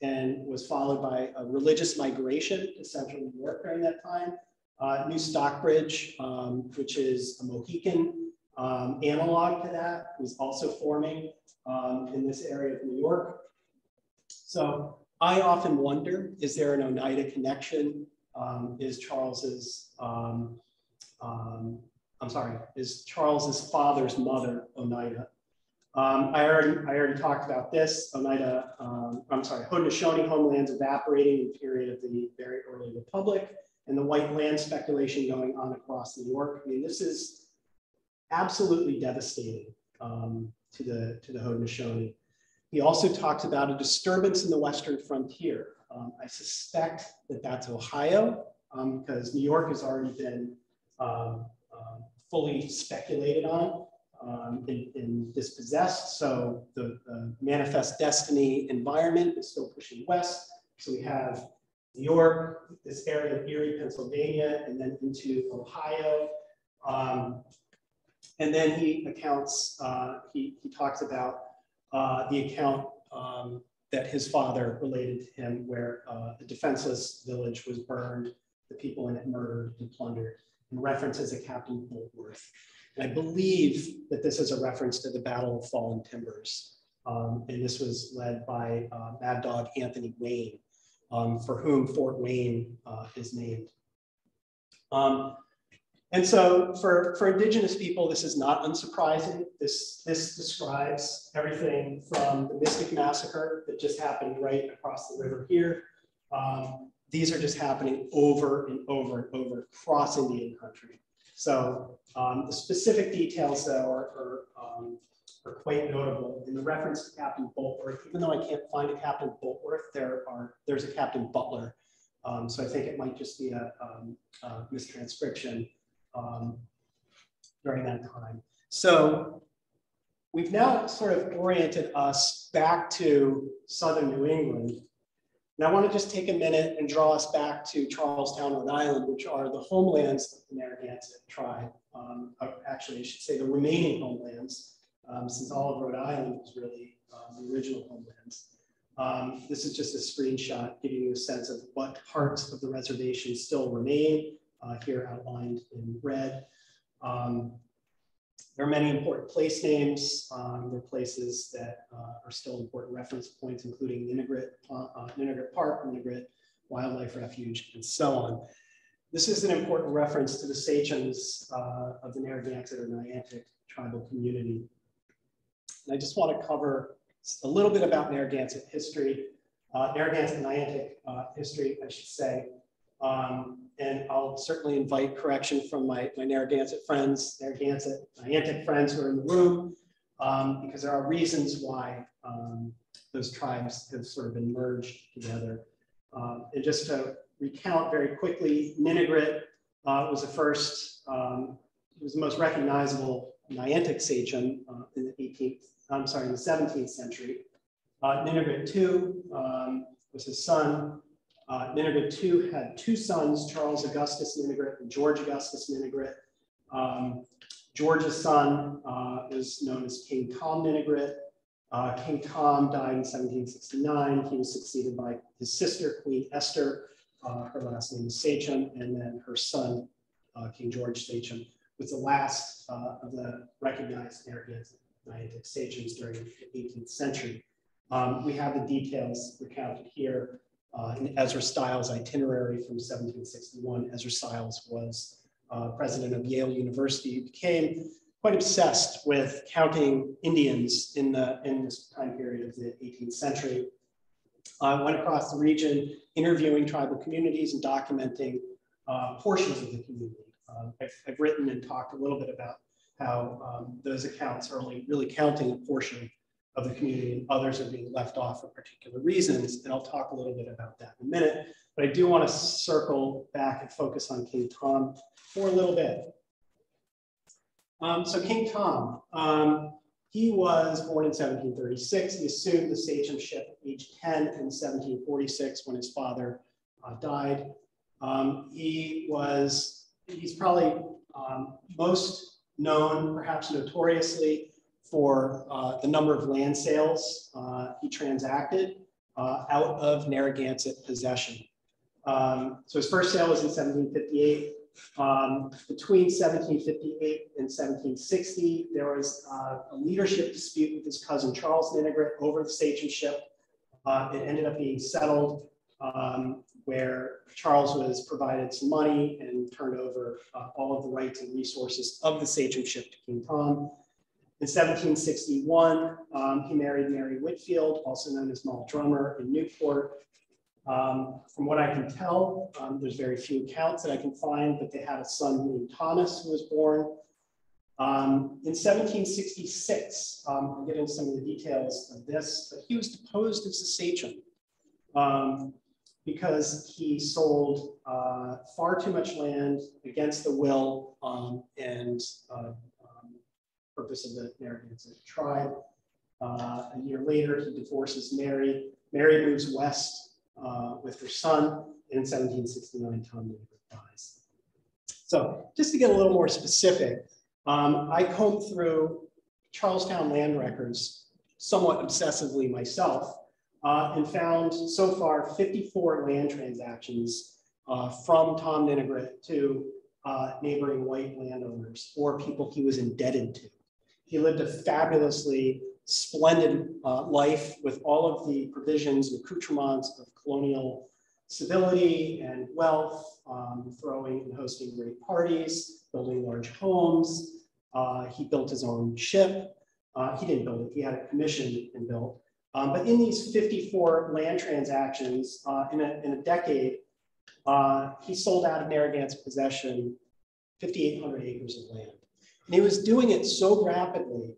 and was followed by a religious migration to central New York during that time. New Stockbridge, which is a Mohican analog to that, was also forming in this area of New York. So I often wonder, is there an Oneida connection? Is Charles's father's mother Oneida? I already talked about this. Oneida, Haudenosaunee homelands evaporating in the period of the very early Republic, and the white land speculation going on across New York. I mean, this is absolutely devastating to the Haudenosaunee. He also talks about a disturbance in the western frontier. I suspect that that's Ohio, because New York has already been fully speculated on and dispossessed. So the manifest destiny environment is still pushing west. So we have New York, this area of Erie, Pennsylvania, and then into Ohio. And then he accounts, he talks about the account that his father related to him, where a defenseless village was burned, the people in it murdered and plundered, and references a Captain Boltworth. And I believe that this is a reference to the Battle of Fallen Timbers. And this was led by Mad Dog Anthony Wayne, for whom Fort Wayne is named. And so for Indigenous people, this is not unsurprising. This describes everything from the Mystic Massacre that just happened right across the river here. These are just happening over and over and over across Indian country. So the specific details, though, are quite notable. In the reference to Captain Boltworth, even though I can't find a Captain Boltworth, there's a Captain Butler. So I think it might just be a mistranscription during that time. So we've now sort of oriented us back to southern New England. And I want to just take a minute and draw us back to Charlestown, Rhode Island, which are the homelands of the Narragansett tribe. Actually, I should say the remaining homelands, since all of Rhode Island was really the original homelands. This is just a screenshot giving you a sense of what parts of the reservation still remain, here outlined in red. There are many important place names. There are places that are still important reference points, including Ninigret Park, Ninigret Wildlife Refuge, and so on. This is an important reference to the sachems of the Narragansett or Niantic tribal community. And I just want to cover a little bit about Narragansett history, Narragansett Niantic history, I should say. And I'll certainly invite correction from my Narragansett friends, Narragansett Niantic friends who are in the room, because there are reasons why those tribes have sort of been merged together. And just to recount very quickly, Ninigret was the first, it was the most recognizable Niantic sachem in the 17th century. Ninigret II was his son. Ninigret II had two sons, Charles Augustus Ninigret and George Augustus Ninigret. George's son is known as King Tom Ninigret. King Tom died in 1769. He was succeeded by his sister, Queen Esther. Her last name is Sachem, and then her son, King George Sachem, was the last of the recognized Narragansett Niantic sachems during the 18th century. We have the details recounted here. In Ezra Stiles' itinerary from 1761, Ezra Stiles was president of Yale University. He became quite obsessed with counting Indians in this time period of the 18th century. Went across the region, interviewing tribal communities and documenting portions of the community. I've written and talked a little bit about how those accounts are only really counting a portion of the community, and others are being left off for particular reasons. And I'll talk a little bit about that in a minute. But I do want to circle back and focus on King Tom for a little bit. So King Tom, he was born in 1736. He assumed the sachemship at age 10 in 1746 when his father died. He's probably most known, perhaps notoriously, for the number of land sales he transacted out of Narragansett possession. So his first sale was in 1758. Between 1758 and 1760, there was a leadership dispute with his cousin Charles Ninigret over the sachemship. It ended up being settled where Charles was provided some money and turned over all of the rights and resources of the sachemship to King Tom. In 1761, he married Mary Whitfield, also known as Moll Drummer, in Newport. From what I can tell, there's very few accounts that I can find, but they had a son named Thomas who was born. In 1766, I'll get into some of the details of this, but he was deposed as a sachem because he sold far too much land against the will and purpose of the Narragansett tribe. A year later, he divorces Mary. Mary moves west with her son, and in 1769, Tom Ninigret dies. So just to get a little more specific, I combed through Charlestown land records somewhat obsessively myself and found so far 54 land transactions from Tom Ninigret to neighboring white landowners or people he was indebted to. He lived a fabulously splendid life with all of the provisions and accoutrements of colonial civility and wealth, throwing and hosting great parties, building large homes. He built his own ship. He didn't build it, he had it commissioned and built. But in these 54 land transactions in a decade, he sold out of Narragansett possession 5,800 acres of land. And he was doing it so rapidly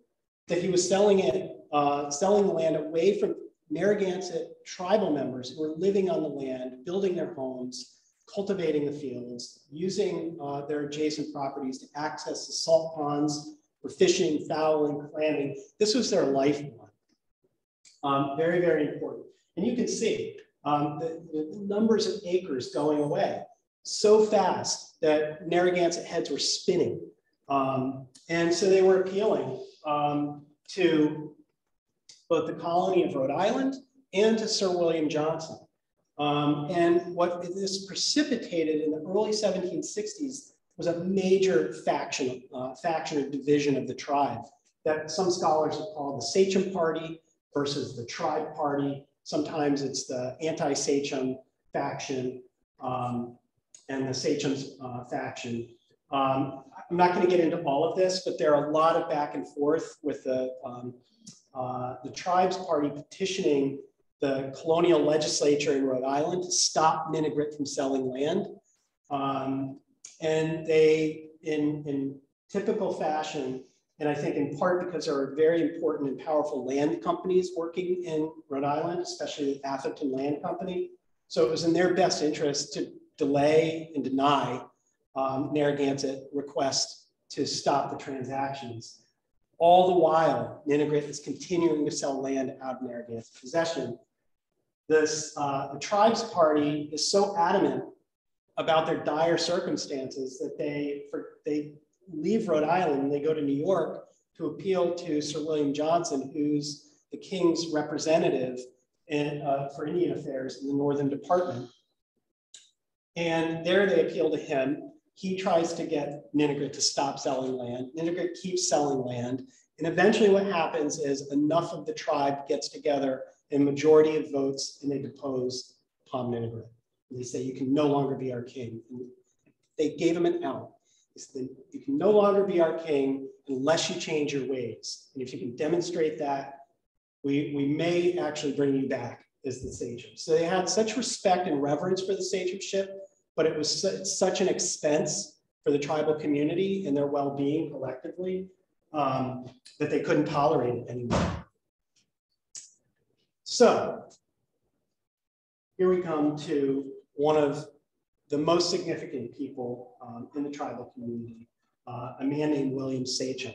that he was selling the land away from Narragansett tribal members who were living on the land, building their homes, cultivating the fields, using their adjacent properties to access the salt ponds for fishing, fowling, clamming. This was their lifeline. Very, very important. And you can see the numbers of acres going away so fast that Narragansett heads were spinning. And so they were appealing to both the colony of Rhode Island and to Sir William Johnson. And what this precipitated in the early 1760s was a major faction or division of the tribe that some scholars have called the Sachem Party versus the Tribe Party. Sometimes it's the anti-Sachem faction and the Sachem's faction. I'm not going to get into all of this, but there are a lot of back and forth with the Tribes Party petitioning the colonial legislature in Rhode Island to stop Ninigret from selling land. And they, in typical fashion, and I think in part because there are very important and powerful land companies working in Rhode Island, especially the Atherton Land Company. So it was in their best interest to delay and deny Narragansett request to stop the transactions. All the while, Ninigret is continuing to sell land out of Narragansett possession. The Tribes Party is so adamant about their dire circumstances that they leave Rhode Island and they go to New York to appeal to Sir William Johnson, who's the king's representative for Indian Affairs in the Northern Department. And there they appeal to him. He tries to get Ninigret to stop selling land. Ninigret keeps selling land. And eventually what happens is enough of the tribe gets together in majority of votes and they depose Tom Ninigret. And they say, you can no longer be our king. And they gave him an out. They said, you can no longer be our king unless you change your ways. And if you can demonstrate that, we may actually bring you back as the sachem. So they had such respect and reverence for the sachemship, but it was such an expense for the tribal community and their well-being collectively that they couldn't tolerate it anymore. So here we come to one of the most significant people in the tribal community, a man named William Sachem.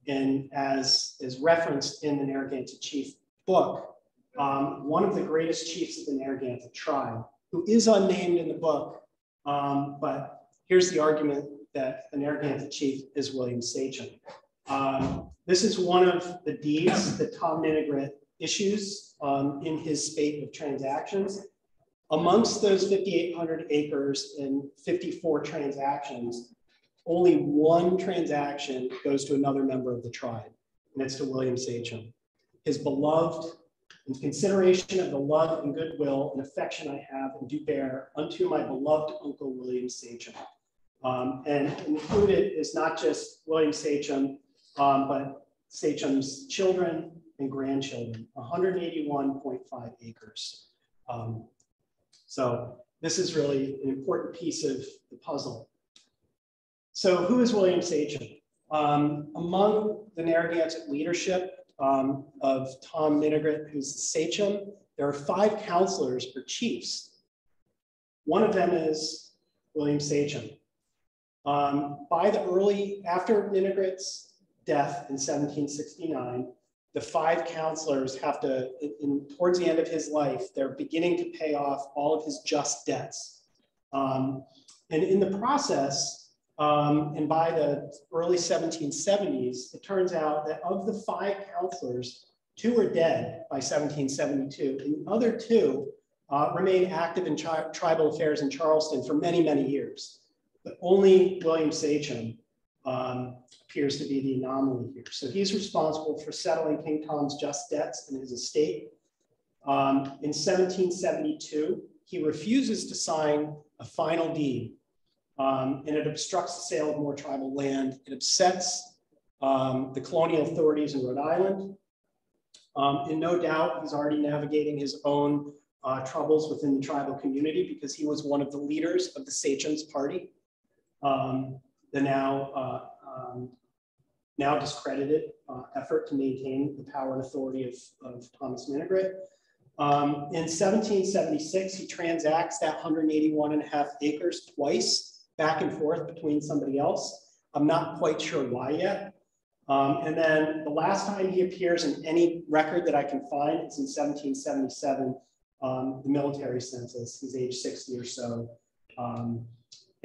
And as is referenced in the Narragansett Chief book, one of the greatest chiefs of the Narragansett tribe, who is unnamed in the book, but here's the argument that the Narragansett Chief is William Sachem. This is one of the deeds that Tom Ninigret issues in his spate of transactions. Amongst those 5,800 acres and 54 transactions, only one transaction goes to another member of the tribe, and it's to William Sachem. His beloved, in consideration of the love and goodwill and affection I have and do bear unto my beloved uncle William Sachem. And included is not just William Sachem, but Sachem's children and grandchildren, 181.5 acres. So this is really an important piece of the puzzle. So who is William Sachem? Among the Narragansett leadership of Tom Ninigret, who's the sachem, there are 5 counselors or chiefs. One of them is William Sachem. After Ninigret's death in 1769, the 5 counselors have to, towards the end of his life, they're beginning to pay off all of his just debts. And in the process, and by the early 1770s, it turns out that of the 5 counselors, 2 are dead by 1772, and the other 2 remain active in tribal affairs in Charleston for many, many years. But only William Sachem appears to be the anomaly here. So he's responsible for settling King Tom's just debts in his estate. In 1772, he refuses to sign a final deed, and it obstructs the sale of more tribal land. It upsets the colonial authorities in Rhode Island. And no doubt he's already navigating his own troubles within the tribal community because he was one of the leaders of the Sachems Party, the now discredited effort to maintain the power and authority of Thomas Manigret. In 1776, he transacts that 181.5 acres twice, back and forth between somebody else. I'm not quite sure why yet. And then the last time he appears in any record that I can find is in 1777, the military census. He's age 60 or so.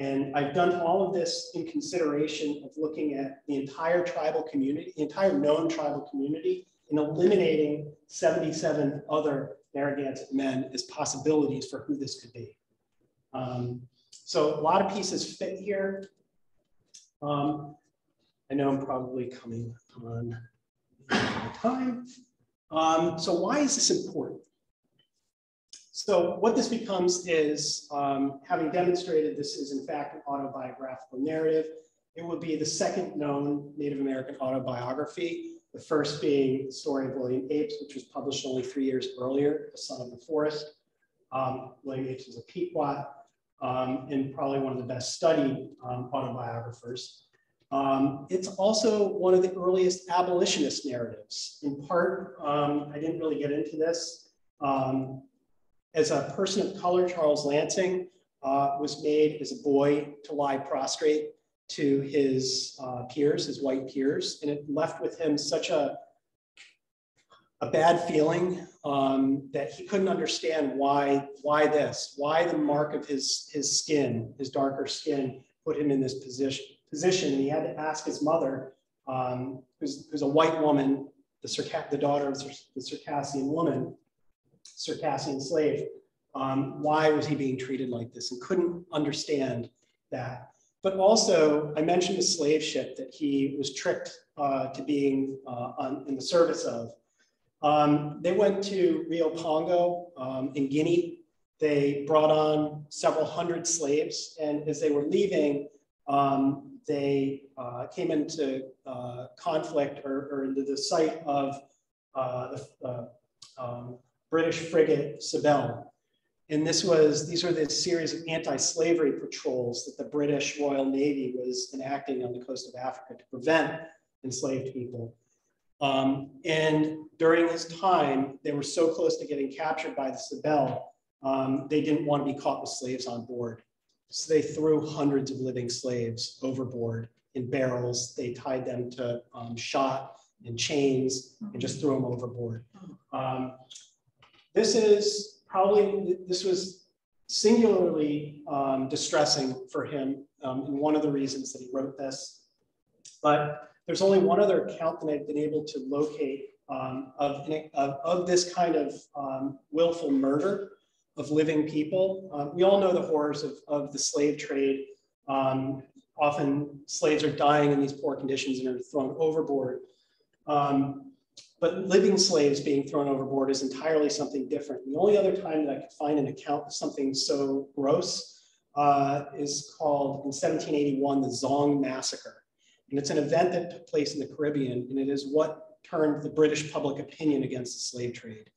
And I've done all of this in consideration of looking at the entire tribal community, the entire known tribal community, and eliminating 77 other Narragansett men as possibilities for who this could be. So a lot of pieces fit here. I know I'm probably coming on my time. So why is this important? So what this becomes is, having demonstrated this is in fact an autobiographical narrative, it would be the second known Native American autobiography, the first being the story of William Apes, which was published only 3 years earlier, The Son of the Forest. William Apes was a Pequot and probably one of the best studied autobiographers. It's also one of the earliest abolitionist narratives. In part, I didn't really get into this. As a person of color, Charles Lansing was made as a boy to lie prostrate to his peers, his white peers, and it left with him such a bad feeling that he couldn't understand why the mark of his skin, his darker skin, put him in this position. And he had to ask his mother, who's a white woman, the daughter of the Circassian woman, Circassian slave, why was he being treated like this, and couldn't understand that. But also, I mentioned the slave ship that he was tricked to being in the service of. They went to Rio Pongo in Guinea. They brought on several hundred slaves, and as they were leaving, they came into conflict or into the sight of the British frigate Sibel. And these are the series of anti-slavery patrols that the British Royal Navy was enacting on the coast of Africa to prevent enslaved people. And during his time, they were so close to getting captured by the Sibel, they didn't want to be caught with slaves on board. So they threw hundreds of living slaves overboard in barrels. They tied them to shot and chains and just threw them overboard. This was singularly distressing for him, and one of the reasons that he wrote this. But there's only one other account that I've been able to locate of this kind of willful murder of living people. We all know the horrors of the slave trade. Often slaves are dying in these poor conditions and are thrown overboard. But living slaves being thrown overboard is entirely something different. The only other time that I could find an account of something so gross is called, in 1781, the Zong Massacre. And it's an event that took place in the Caribbean, and it is what turned the British public opinion against the slave trade.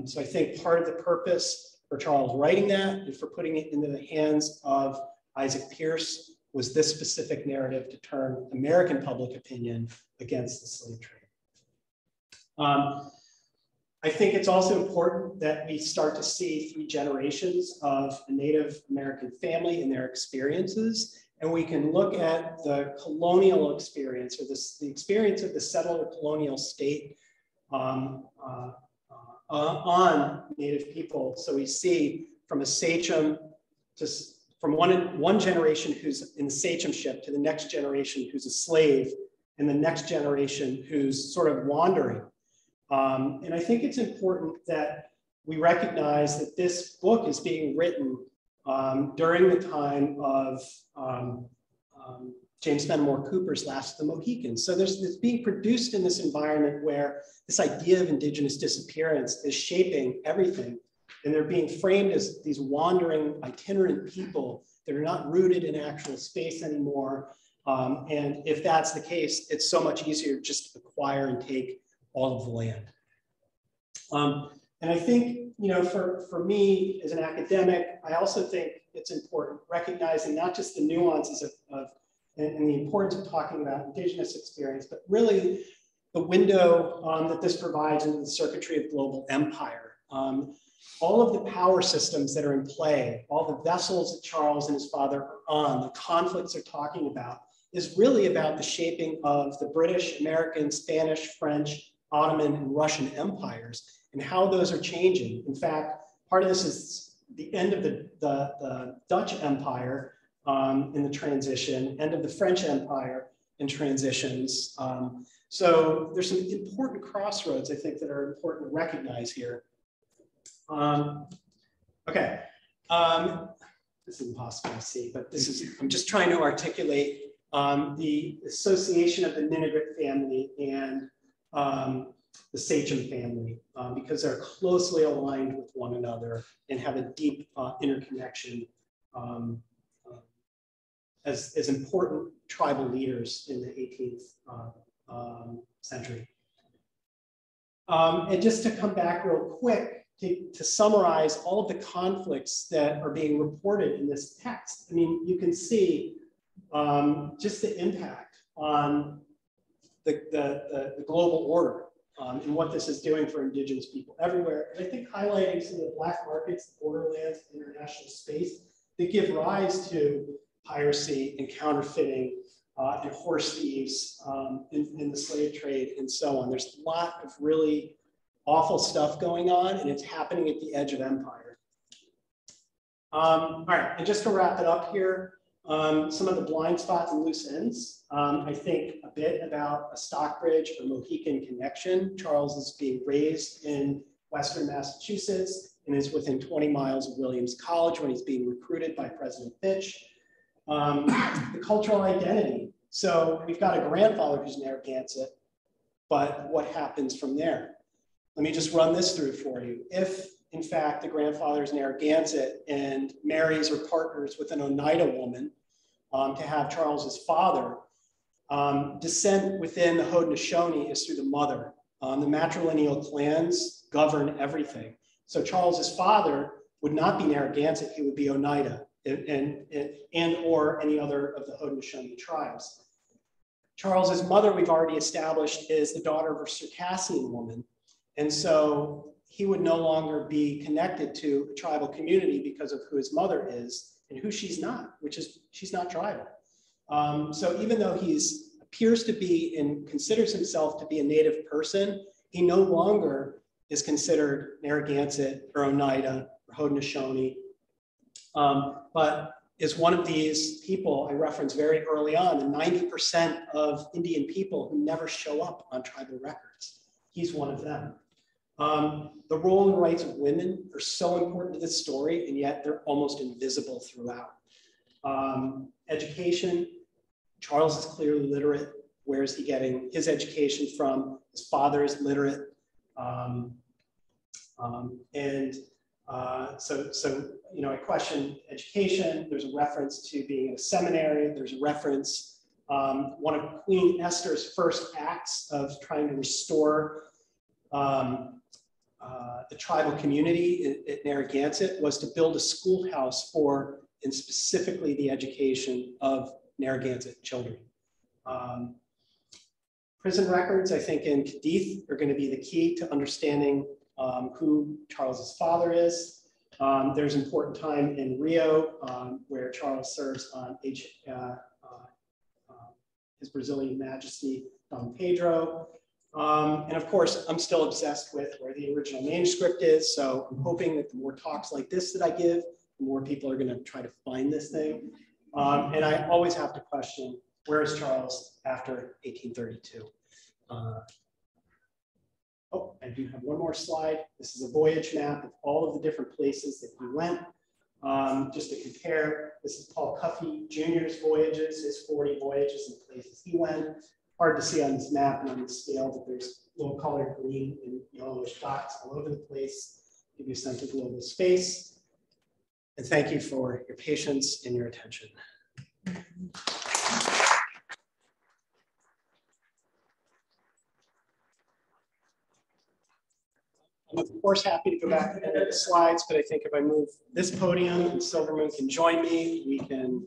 So I think part of the purpose for Charles writing that and for putting it into the hands of Isaac Pierce was this specific narrative to turn American public opinion against the slave trade. I think it's also important that we start to see 3 generations of a Native American family and their experiences, and we can look at the colonial experience or the experience of the settler colonial state on Native people. So we see from a sachem from one generation who's in the sachemship to the next generation who's a slave, and the next generation who's sort of wandering. And I think it's important that we recognize that this book is being written during the time of James Fenimore Cooper's Last of the Mohicans. So it's being produced in this environment where this idea of Indigenous disappearance is shaping everything And they're being framed as these wandering itinerant people that are not rooted in actual space anymore. And if that's the case, it's so much easier just to acquire and take all of the land. And I think, you know, for me as an academic, I also think it's important recognizing not just the nuances and the importance of talking about Indigenous experience, but really the window that this provides into the circuitry of global empire. All of the power systems that are in play, all the vessels that Charles and his father are on, the conflicts they're talking about, is really about the shaping of the British, American, Spanish, French, Ottoman, and Russian empires, and how those are changing. In fact, part of this is the end of the Dutch Empire in the transition, end of the French Empire in transitions. So there's some important crossroads, I think, that are important to recognize here. Okay, this is impossible to see, but this is, I'm just trying to articulate the association of the Ninigret family and the Sachem family, because they're closely aligned with one another and have a deep interconnection as important tribal leaders in the 18th century. And just to come back real quick, to summarize all of the conflicts that are being reported in this text. I mean, you can see just the impact on the global order and what this is doing for Indigenous people everywhere. And I think highlighting some of the black markets, borderlands, international space that give rise to piracy and counterfeiting and horse thieves in the slave trade and so on. There's a lot of really awful stuff going on, and it's happening at the edge of empire. All right, and just to wrap it up here, some of the blind spots and loose ends. I think a bit about a Stockbridge or Mohican connection. Charles is being raised in Western Massachusetts and is within 20 miles of Williams College when he's being recruited by President Fitch. The cultural identity. So we've got a grandfather who's Narragansett, but what happens from there? Let me just run this through for you. If, in fact, the grandfather is Narragansett and marries or partners with an Oneida woman to have Charles's father, descent within the Haudenosaunee is through the mother. The matrilineal clans govern everything. So Charles's father would not be Narragansett, he would be Oneida and or any other of the Haudenosaunee tribes. Charles's mother, we've already established, is the daughter of a Circassian woman. And so he would no longer be connected to a tribal community because of who his mother is and who she's not, which is she's not tribal. So even though he appears to be and considers himself to be a native person, he no longer is considered Narragansett or Oneida or Haudenosaunee, but is one of these people I referenced very early on, the 90% of Indian people who never show up on tribal records. He's one of them. The role and rights of women are so important to this story, and yet they're almost invisible throughout. Education, Charles is clearly literate. Where is he getting his education from? His father is literate. So you know, I question education. There's a reference to being in a seminary. There's a reference, one of Queen Esther's first acts of trying to restore the tribal community at Narragansett was to build a schoolhouse for, and specifically the education of Narragansett children. Prison records, I think, in Cadiz are going to be the key to understanding who Charles's father is. There's important time in Rio where Charles serves on His Brazilian Majesty Dom Pedro. And of course, I'm still obsessed with where the original manuscript is. So I'm hoping that the more talks like this that I give, the more people are going to try to find this thing. And I always have to question, where is Charles after 1832? Oh, I do have one more slide. This is a voyage map of all of the different places that he went. Just to compare, this is Paul Cuffey Jr.'s voyages, his 40 voyages and places he went. Hard to see on this map and on the scale, but there's little colored green and yellowish dots all over the place. give you a sense of global space. And thank you for your patience and your attention. I'm of course happy to go back and edit the slides, but I think if I move this podium and Silvermoon can join me, we can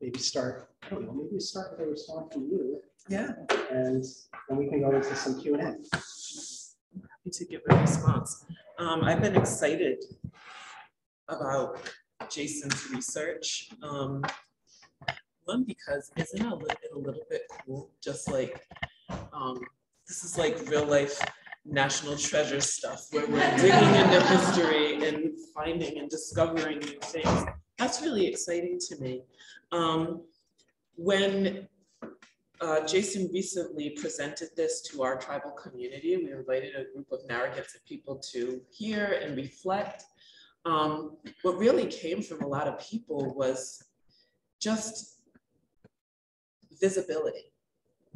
maybe start, I don't know, maybe start with a response from you. Yeah. And then we can go into some Q&A. Happy to give a response. I've been excited about Jason's research. One, because isn't it a little bit cool? Just like, this is like real life national treasure stuff where we're digging into history and finding and discovering new things. That's really exciting to me. When Jason recently presented this to our tribal community, we invited a group of Narragansett people to hear and reflect. What really came from a lot of people was just visibility.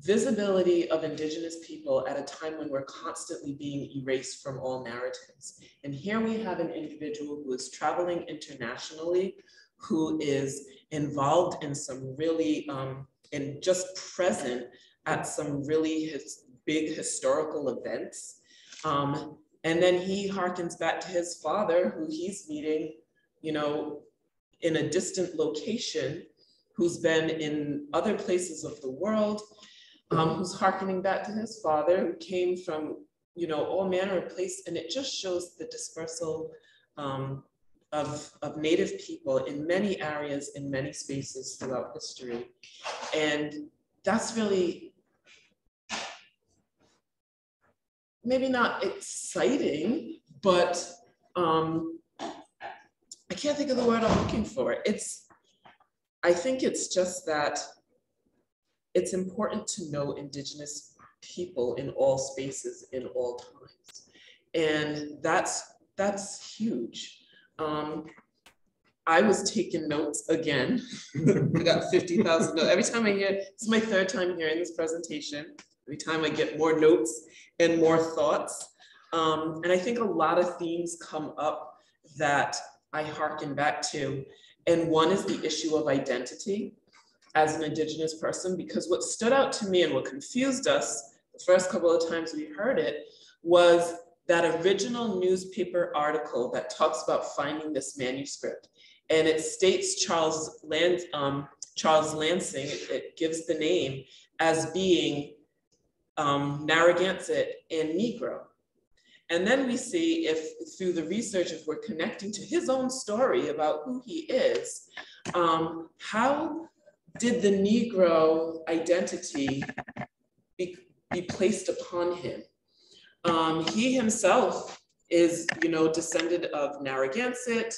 Visibility of Indigenous people at a time when we're constantly being erased from all narratives. And here we have an individual who is traveling internationally, who is involved in some really, and just present at some really big historical events. And then he harkens back to his father, who he's meeting, you know, in a distant location, who's been in other places of the world, who's hearkening back to his father, who came from, you know, all manner of places. And it just shows the dispersal of Native people in many areas, in many spaces throughout history. And that's really, maybe not exciting, but I can't think of the word I'm looking for. I think it's just that it's important to know Indigenous people in all spaces, in all times. And that's huge. I was taking notes again. I got 50,000 notes. Every time I hear, this is my third time hearing this presentation. Every time I get more notes and more thoughts. And I think a lot of themes come up that I hearken back to. And one is the issue of identity as an Indigenous person, because what stood out to me and what confused us the first couple of times we heard it was that original newspaper article that talks about finding this manuscript. And it states Charles Lansing, it gives the name as being Narragansett and Negro. And then we see if through the research, if we're connecting to his own story about who he is, how did the Negro identity be placed upon him? He himself is, you know, descended of Narragansett,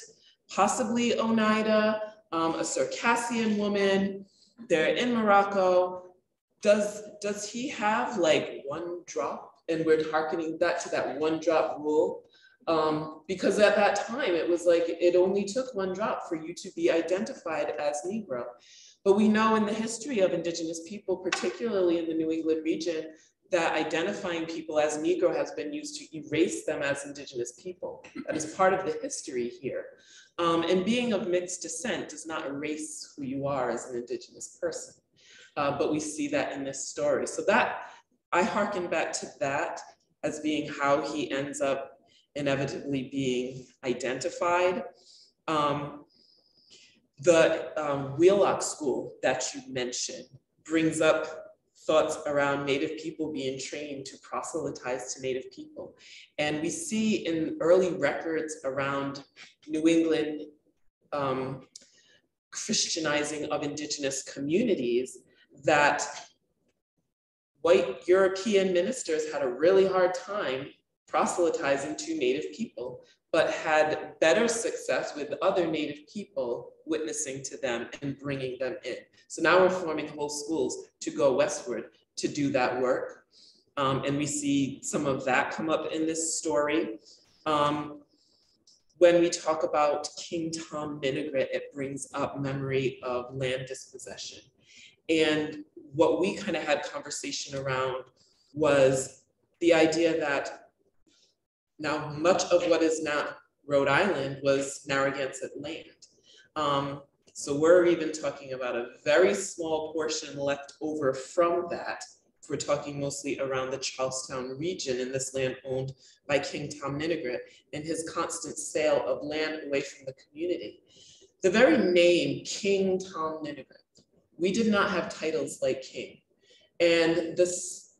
possibly Oneida, a Circassian woman. They're in Morocco. Does he have like one drop? And we're hearkening back to that one drop rule. Because at that time, it was like, it only took one drop for you to be identified as Negro. But we know in the history of Indigenous people, particularly in the New England region, that identifying people as Negro has been used to erase them as Indigenous people. That is part of the history here. And being of mixed descent does not erase who you are as an Indigenous person. But we see that in this story. So that, I hearken back to that as being how he ends up inevitably being identified. The Wheelock School that you mentioned brings up thoughts around Native people being trained to proselytize to Native people. And we see in early records around New England Christianizing of Indigenous communities that white European ministers had a really hard time proselytizing to Native people, but had better success with other Native people witnessing to them and bringing them in. So now we're forming whole schools to go westward to do that work. And we see some of that come up in this story. When we talk about King Tom Vinaigrette, it brings up memory of land dispossession. And what we kind of had conversation around was the idea that Now, much of what is now Rhode Island was Narragansett land. So we're even talking about a very small portion left over from that. We're talking mostly around the Charlestown region in this land owned by King Tom Ninigret and his constant sale of land away from the community. The very name King Tom Ninigret, we did not have titles like king. And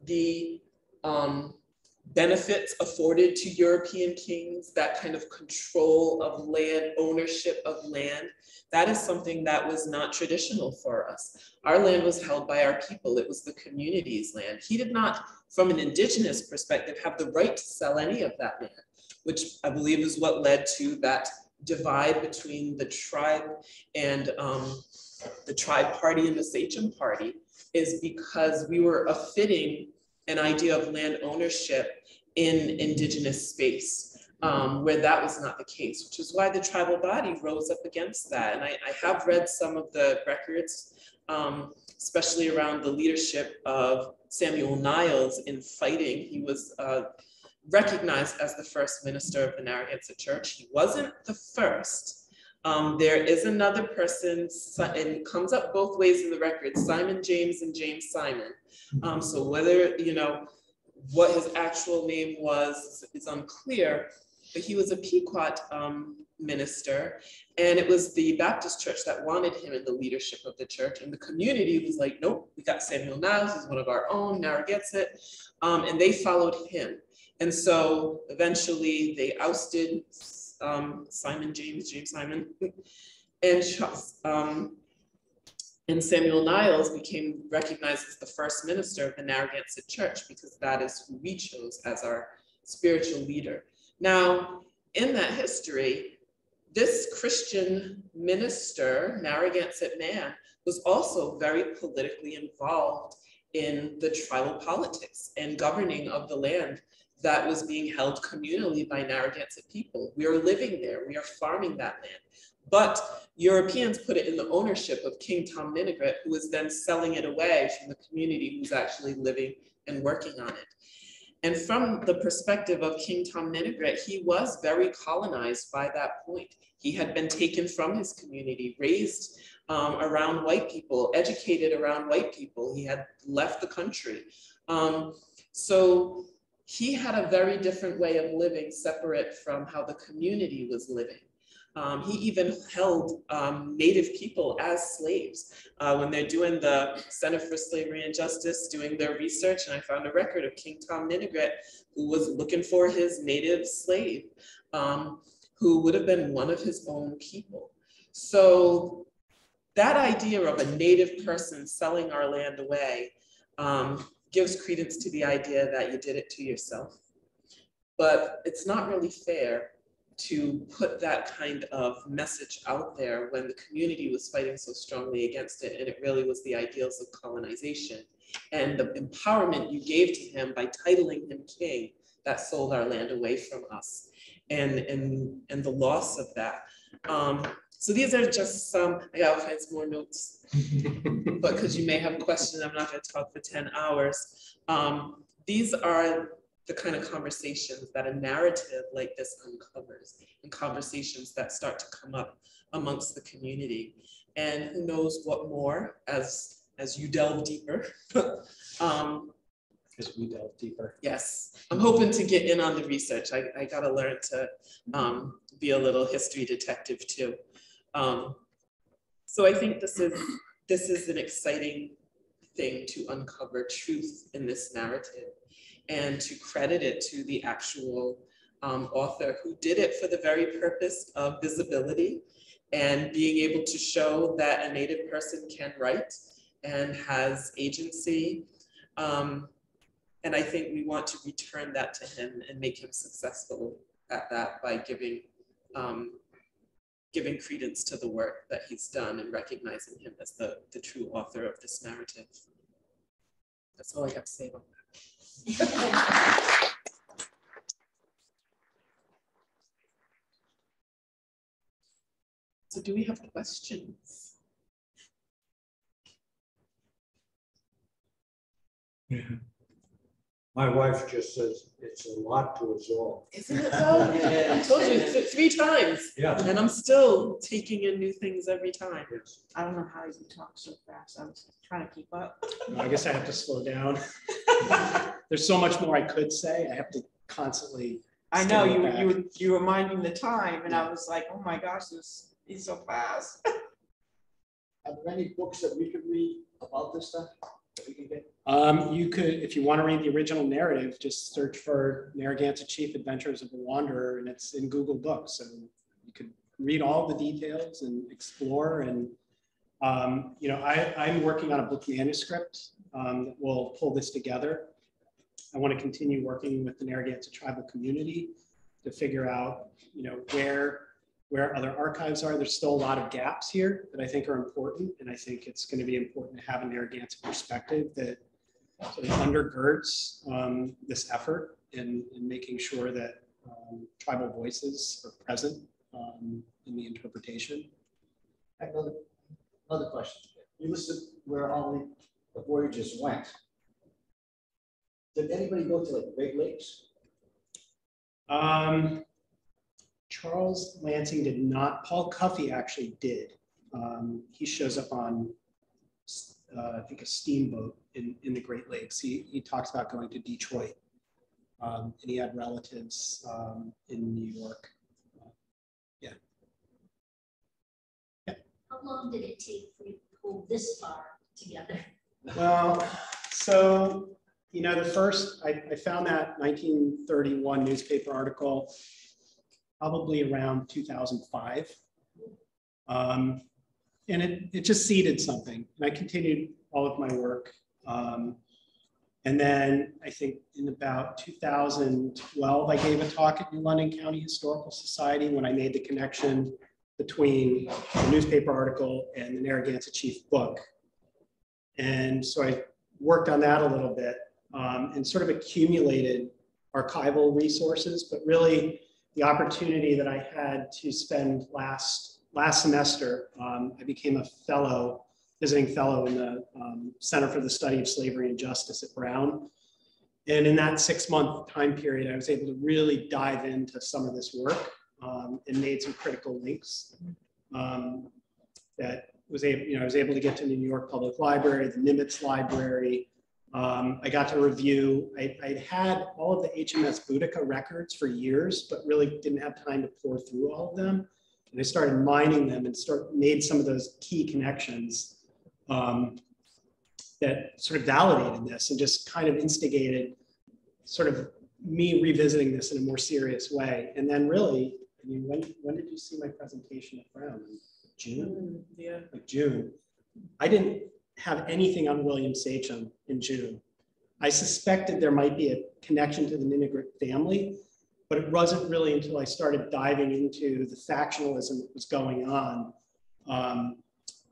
the benefits afforded to European kings, that kind of control of land, ownership of land, that is something that was not traditional for us. Our land was held by our people. It was the community's land. He did not, from an indigenous perspective, have the right to sell any of that land, which I believe is what led to that divide between the tribe and the tribe party and the sachem party, is because we were fitting an idea of land ownership in indigenous space, where that was not the case, which is why the tribal body rose up against that. And I have read some of the records, especially around the leadership of Samuel Niles in fighting. He was recognized as the first minister of the Narragansett Church. He wasn't the first. There is another person, and it comes up both ways in the record, Simon James and James Simon. So whether, you know, what his actual name was is unclear, but he was a Pequot minister, and it was the Baptist church that wanted him in the leadership of the church, and the community was like, nope, we got Samuel Niles, he's one of our own, Narragansett, and they followed him. And so eventually they ousted Simon James, James Simon, and Samuel Niles became recognized as the first minister of the Narragansett Church, because that is who we chose as our spiritual leader. Now, in that history, this Christian minister, Narragansett man, was also very politically involved in the tribal politics and governing of the land that was being held communally by Narragansett people. We are living there, we are farming that land. But Europeans put it in the ownership of King Tom Ninigret, who was then selling it away from the community who's actually living and working on it. And from the perspective of King Tom Ninigret, he was very colonized by that point. He had been taken from his community, raised around white people, educated around white people. He had left the country. So he had a very different way of living, separate from how the community was living. He even held Native people as slaves. When they're doing the Center for Slavery and Justice, doing their research, and I found a record of King Tom Ninigret, who was looking for his native slave, who would have been one of his own people. So that idea of a native person selling our land away gives credence to the idea that you did it to yourself. But it's not really fair to put that kind of message out there when the community was fighting so strongly against it, and it really was the ideals of colonization and the empowerment you gave to him by titling him king that sold our land away from us, and the loss of that. So these are just some, I got all kinds more notes, but because you may have questions, I'm not going to talk for 10 hours. These are the kind of conversations that a narrative like this uncovers, and conversations that start to come up amongst the community. And who knows what more as you delve deeper. As we delve deeper. Yes, I'm hoping to get in on the research. I gotta learn to be a little history detective too. So I think this is an exciting thing to uncover truth in this narrative, and to credit it to the actual author who did it for the very purpose of visibility and being able to show that a Native person can write and has agency. And I think we want to return that to him and make him successful at that by giving credence to the work that he's done and recognizing him as the true author of this narrative. That's all I have to say about that. So do we have questions? Yeah. My wife just says it's a lot to absorb. Isn't it though? I told you 3 times. Yeah. And I'm still taking in new things every time. Yes. I don't know how you talk so fast. I was trying to keep up. I guess I have to slow down. There's so much more I could say. I have to constantly. I know scale back. you were minding the time, and I was like, oh my gosh, he's so fast. Are there any books that we could read about this stuff that we can get? You could, if you want to read the original narrative, just search for Narragansett Chief Adventures of a Wanderer, and it's in Google Books. So you could read all the details and explore. And you know, I'm working on a book manuscript that will pull this together. I want to continue working with the Narragansett tribal community to figure out, you know, where other archives are. There's still a lot of gaps here that I think are important, and I think it's going to be important to have a Narragansett perspective that sort of undergirds this effort in making sure that tribal voices are present in the interpretation. Another question. You listed where all the voyages went. Did anybody go to like Great Lakes? Charles Lansing did not. Paul Cuffey actually did. He shows up on, I think, a steamboat in the Great Lakes. He talks about going to Detroit, and he had relatives in New York. Yeah. How long did it take for you to pull this far together? Well, so, you know, the first, I found that 1931 newspaper article probably around 2005. And it just seeded something. And I continued all of my work. And then I think in about 2012, I gave a talk at New London County Historical Society when I made the connection between the newspaper article and the Narragansett Chief book. And so I worked on that a little bit and sort of accumulated archival resources, but really the opportunity that I had to spend last semester, I became a fellow, visiting fellow in the Center for the Study of Slavery and Justice at Brown. And in that 6-month time period, I was able to really dive into some of this work and made some critical links that was able, you know, I was able to get to the New York Public Library, the Nimitz Library. I got to review, I'd had all of the HMS Boudica records for years, but really didn't have time to pour through all of them. And I started mining them and made some of those key connections that sort of validated this and just kind of instigated sort of me revisiting this in a more serious way. And then really, I mean, when did you see my presentation at Brown? June? Yeah. Like June. I didn't have anything on William Sachem in June. I suspected there might be a connection to the Ninigret family, but it wasn't really until I started diving into the factionalism that was going on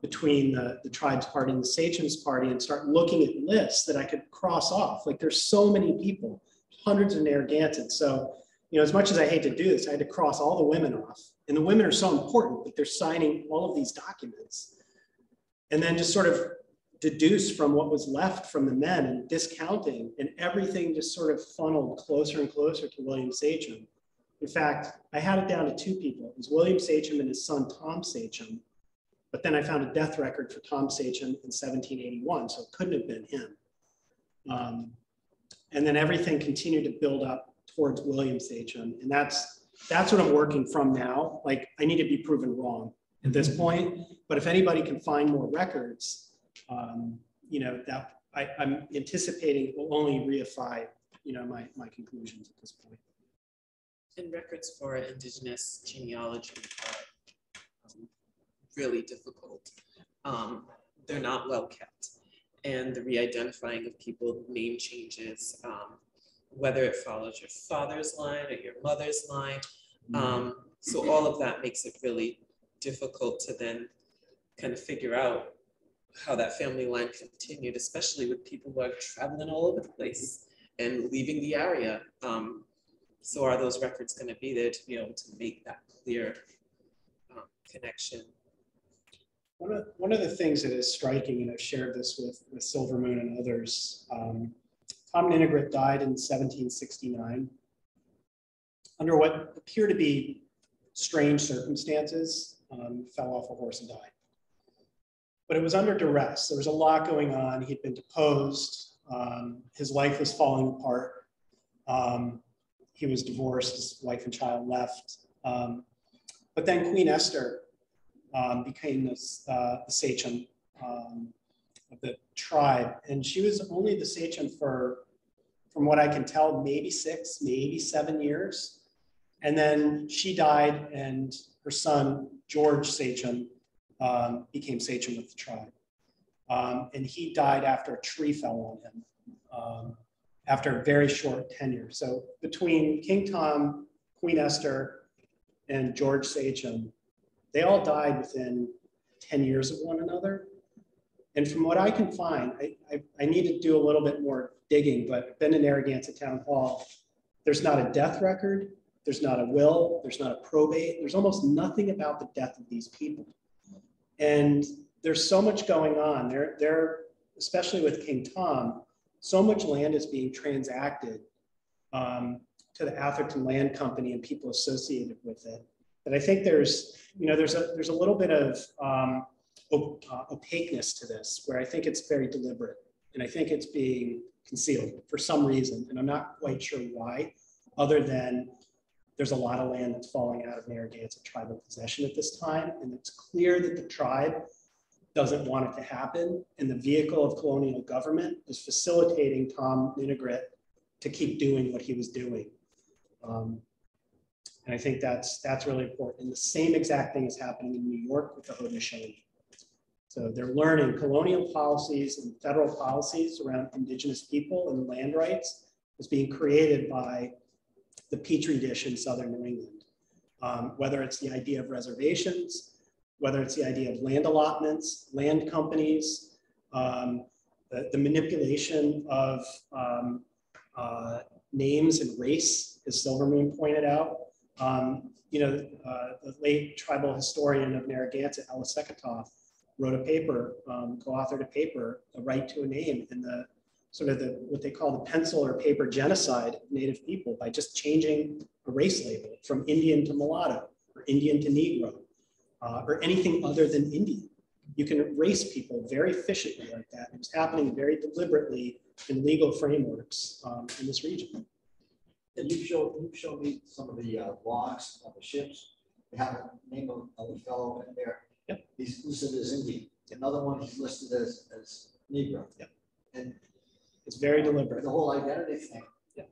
between the Tribes Party and the Sachem's Party and start looking at lists that I could cross off. Like there's so many people, hundreds of Narragansetts. So, you know, as much as I hate to do this, I had to cross all the women off. And the women are so important, but they're signing all of these documents. And then just sort of deduce from what was left from the men and discounting, and everything just sort of funneled closer and closer to William Sachem. In fact, I had it down to 2 people. It was William Sachem and his son, Tom Sachem. But then I found a death record for Tom Sachem in 1781, so it couldn't have been him. And then everything continued to build up towards William Sachem. And that's what I'm working from now. Like, I need to be proven wrong at this point. But if anybody can find more records, you know, that I'm anticipating it will only reify, you know, my conclusions at this point. And records for Indigenous genealogy are really difficult. They're not well kept. And the re-identifying of people, name changes, whether it follows your father's line or your mother's line. So all of that makes it really difficult to then kind of figure out how that family line continued, especially with people who are traveling all over the place and leaving the area. So are those records going to be there to be able to make that clear connection? One of the things that is striking, and I've shared this with Silvermoon and others, Tom Ninigret died in 1769 under what appear to be strange circumstances. Fell off a horse and died. But it was under duress. There was a lot going on. He'd been deposed. His life was falling apart. He was divorced. His wife and child left. But then Queen Esther became the sachem of the tribe. And she was only the sachem for, from what I can tell, maybe 6, maybe 7 years. And then she died, and her son, George Sachem, became sachem of the tribe. And he died after a tree fell on him, after a very short tenure. So between King Tom, Queen Esther, and George Sachem, they all died within 10 years of one another. And from what I can find, I need to do a little bit more digging, but I've been to Narragansett Town Hall. There's not a death record. There's not a will, there's not a probate, there's almost nothing about the death of these people. And there's so much going on. There, especially with King Tom, so much land is being transacted to the Atherton Land Company and people associated with it. But I think there's a little bit of opaqueness to this, where I think it's very deliberate. And I think it's being concealed for some reason. And I'm not quite sure why, other than there's a lot of land that's falling out of Narragansett tribal possession at this time. And it's clear that the tribe doesn't want it to happen. And the vehicle of colonial government is facilitating Tom Ninigret to keep doing what he was doing. And I think that's really important. And the same exact thing is happening in New York with the Haudenosaunee. So they're learning colonial policies and federal policies around Indigenous people and land rights is being created by the Petri dish in Southern New England. Whether it's the idea of reservations, whether it's the idea of land allotments, land companies, the manipulation of names and race, as Silvermoon pointed out. The late tribal historian of Narragansett, Ellis Seketoff, wrote a paper, co-authored a paper, The Right to a Name, in the what they call the pencil or paper genocide of Native people by just changing a race label from Indian to mulatto, or Indian to Negro, or anything other than Indian. You can erase people very efficiently like that. It was happening very deliberately in legal frameworks in this region. And you showed me some of the logs of the ships. They have the name of the fellow in there. Yep. He's listed as Indian. Another one he's listed as Negro. Yep. And it's very deliberate. The whole identity thing. Yep.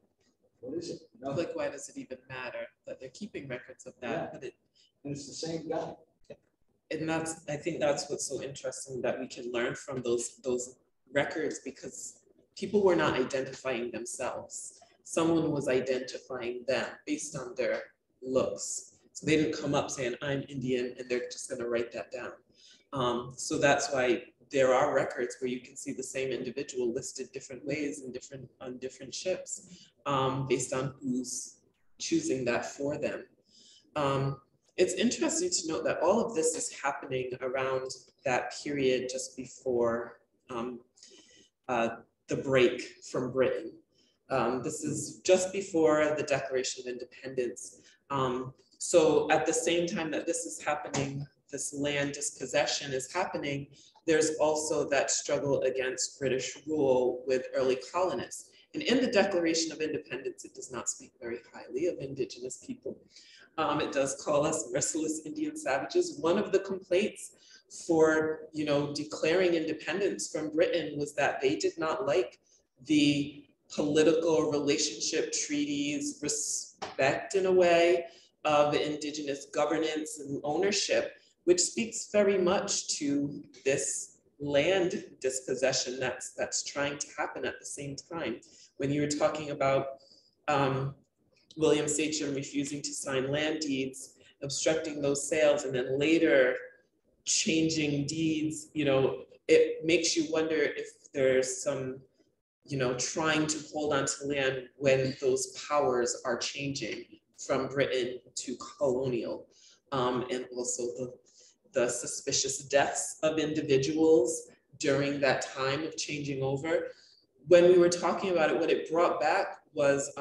What is it? No. Like, why does it even matter that they're keeping records of that? Yeah. But and it's the same guy. And I think that's what's so interesting, that we can learn from those records, because people were not identifying themselves. Someone was identifying them based on their looks. So they didn't come up saying, I'm Indian, and they're just going to write that down. So that's why there are records where you can see the same individual listed different ways and on different ships based on who's choosing that for them. It's interesting to note that all of this is happening around that period just before the break from Britain. This is just before the Declaration of Independence. So at the same time that this is happening, this land dispossession is happening, there's also that struggle against British rule with early colonists. And in the Declaration of Independence, it does not speak very highly of Indigenous people. It does call us merciless Indian savages. One of the complaints for, declaring independence from Britain was that they did not like the political relationship treaties, respect in a way of Indigenous governance and ownership, which speaks very much to this land dispossession that's trying to happen at the same time. When you were talking about William Sachem refusing to sign land deeds, obstructing those sales, and then later changing deeds, it makes you wonder if there's some, trying to hold on to land when those powers are changing from Britain to colonial, and also the suspicious deaths of individuals during that time of changing over. when we were talking about it, what it brought back was,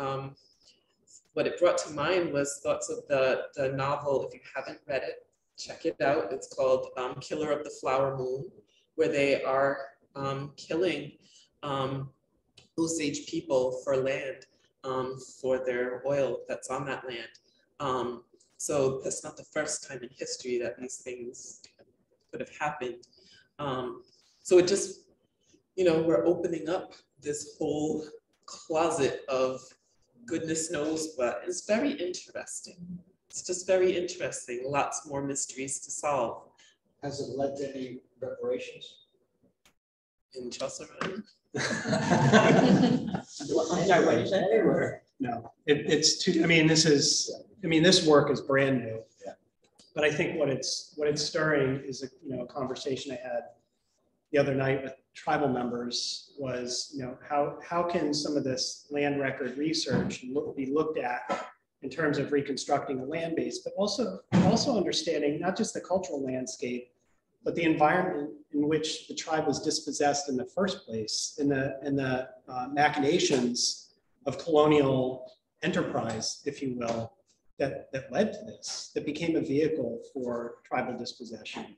what it brought to mind was thoughts of the novel. If you haven't read it, check it out. It's called Killer of the Flower Moon, where they are killing Osage people for land, for their oil that's on that land. So that's not the first time in history that these things could have happened. So it just, we're opening up this whole closet of goodness knows what. It's very interesting. It's just very interesting. Lots more mysteries to solve. Has it led to any reparations? In Chelsea? I'm sorry, what did you say? Anywhere. No, it's too, this work is brand new. Yeah. But I think what it's stirring is a conversation I had the other night with tribal members was, how can some of this land record research be looked at in terms of reconstructing a land base, but also understanding not just the cultural landscape, but the environment in which the tribe was dispossessed in the first place, in the machinations of colonial enterprise, if you will, that led to this, that became a vehicle for tribal dispossession.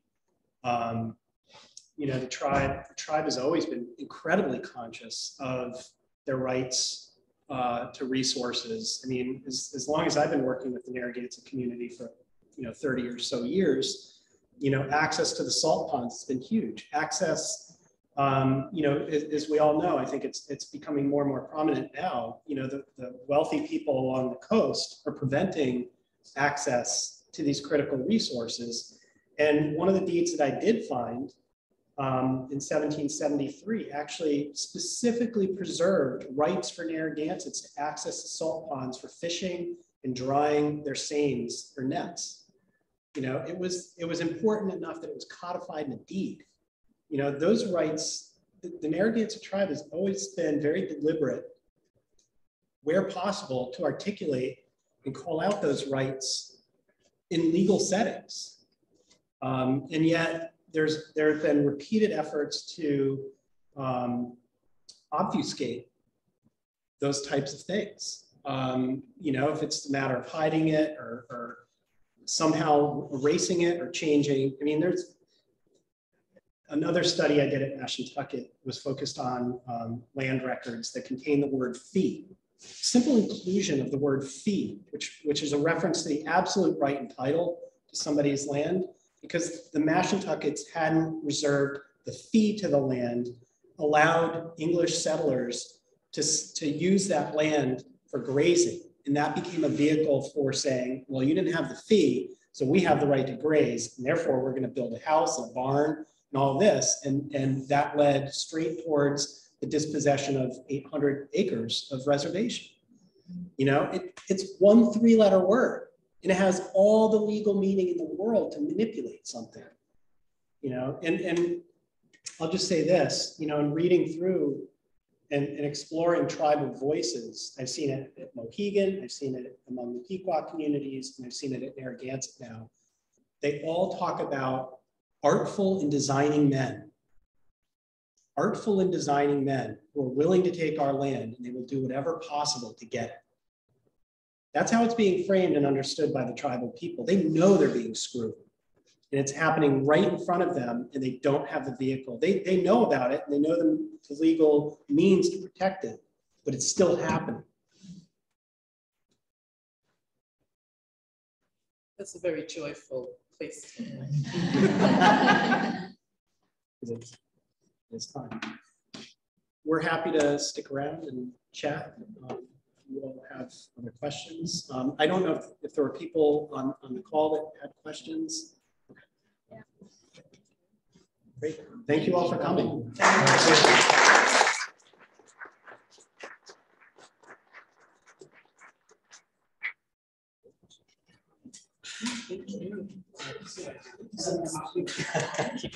The tribe has always been incredibly conscious of their rights to resources. As long as I've been working with the Narragansett community for 30 or so years, access to the salt ponds has been huge. Access, as we all know, I think it's becoming more and more prominent now. The wealthy people along the coast are preventing access to these critical resources. And one of the deeds that I did find in 1773 actually specifically preserved rights for Narragansetts to access the salt ponds for fishing and drying their seines or nets. It was important enough that it was codified in a deed. Those rights, the Narragansett tribe has always been very deliberate, where possible, to articulate and call out those rights in legal settings. And yet there have been repeated efforts to obfuscate those types of things. If it's a matter of hiding it or somehow erasing it or changing. There's another study I did at Mashantucket was focused on land records that contain the word fee. Simple inclusion of the word fee, which is a reference to the absolute right and title to somebody's land, because the Mashantuckets hadn't reserved the fee to the land, allowed English settlers to use that land for grazing. And that became a vehicle for saying, well, you didn't have the fee, so we have the right to graze, and therefore we're going to build a house, a barn, and all this. And that led straight towards the dispossession of 800 acres of reservation. It's one three-letter word, and it has all the legal meaning in the world to manipulate something. And I'll just say this, in reading through and exploring tribal voices, I've seen it at Mohegan, I've seen it among the Pequot communities, and I've seen it at Narragansett now. They all talk about artful and designing men. Artful and designing men who are willing to take our land, and they will do whatever possible to get it. That's how it's being framed and understood by the tribal people. They know they're being screwed, and it's happening right in front of them, and they don't have the vehicle. They know about it, and they know the legal means to protect it, but it's still happening. That's a very joyful place to be. It's fun. We're happy to stick around and chat. You all have other questions. I don't know if there were people on the call that had questions. Okay. Yeah. Great. Thank you all for coming. Thank you.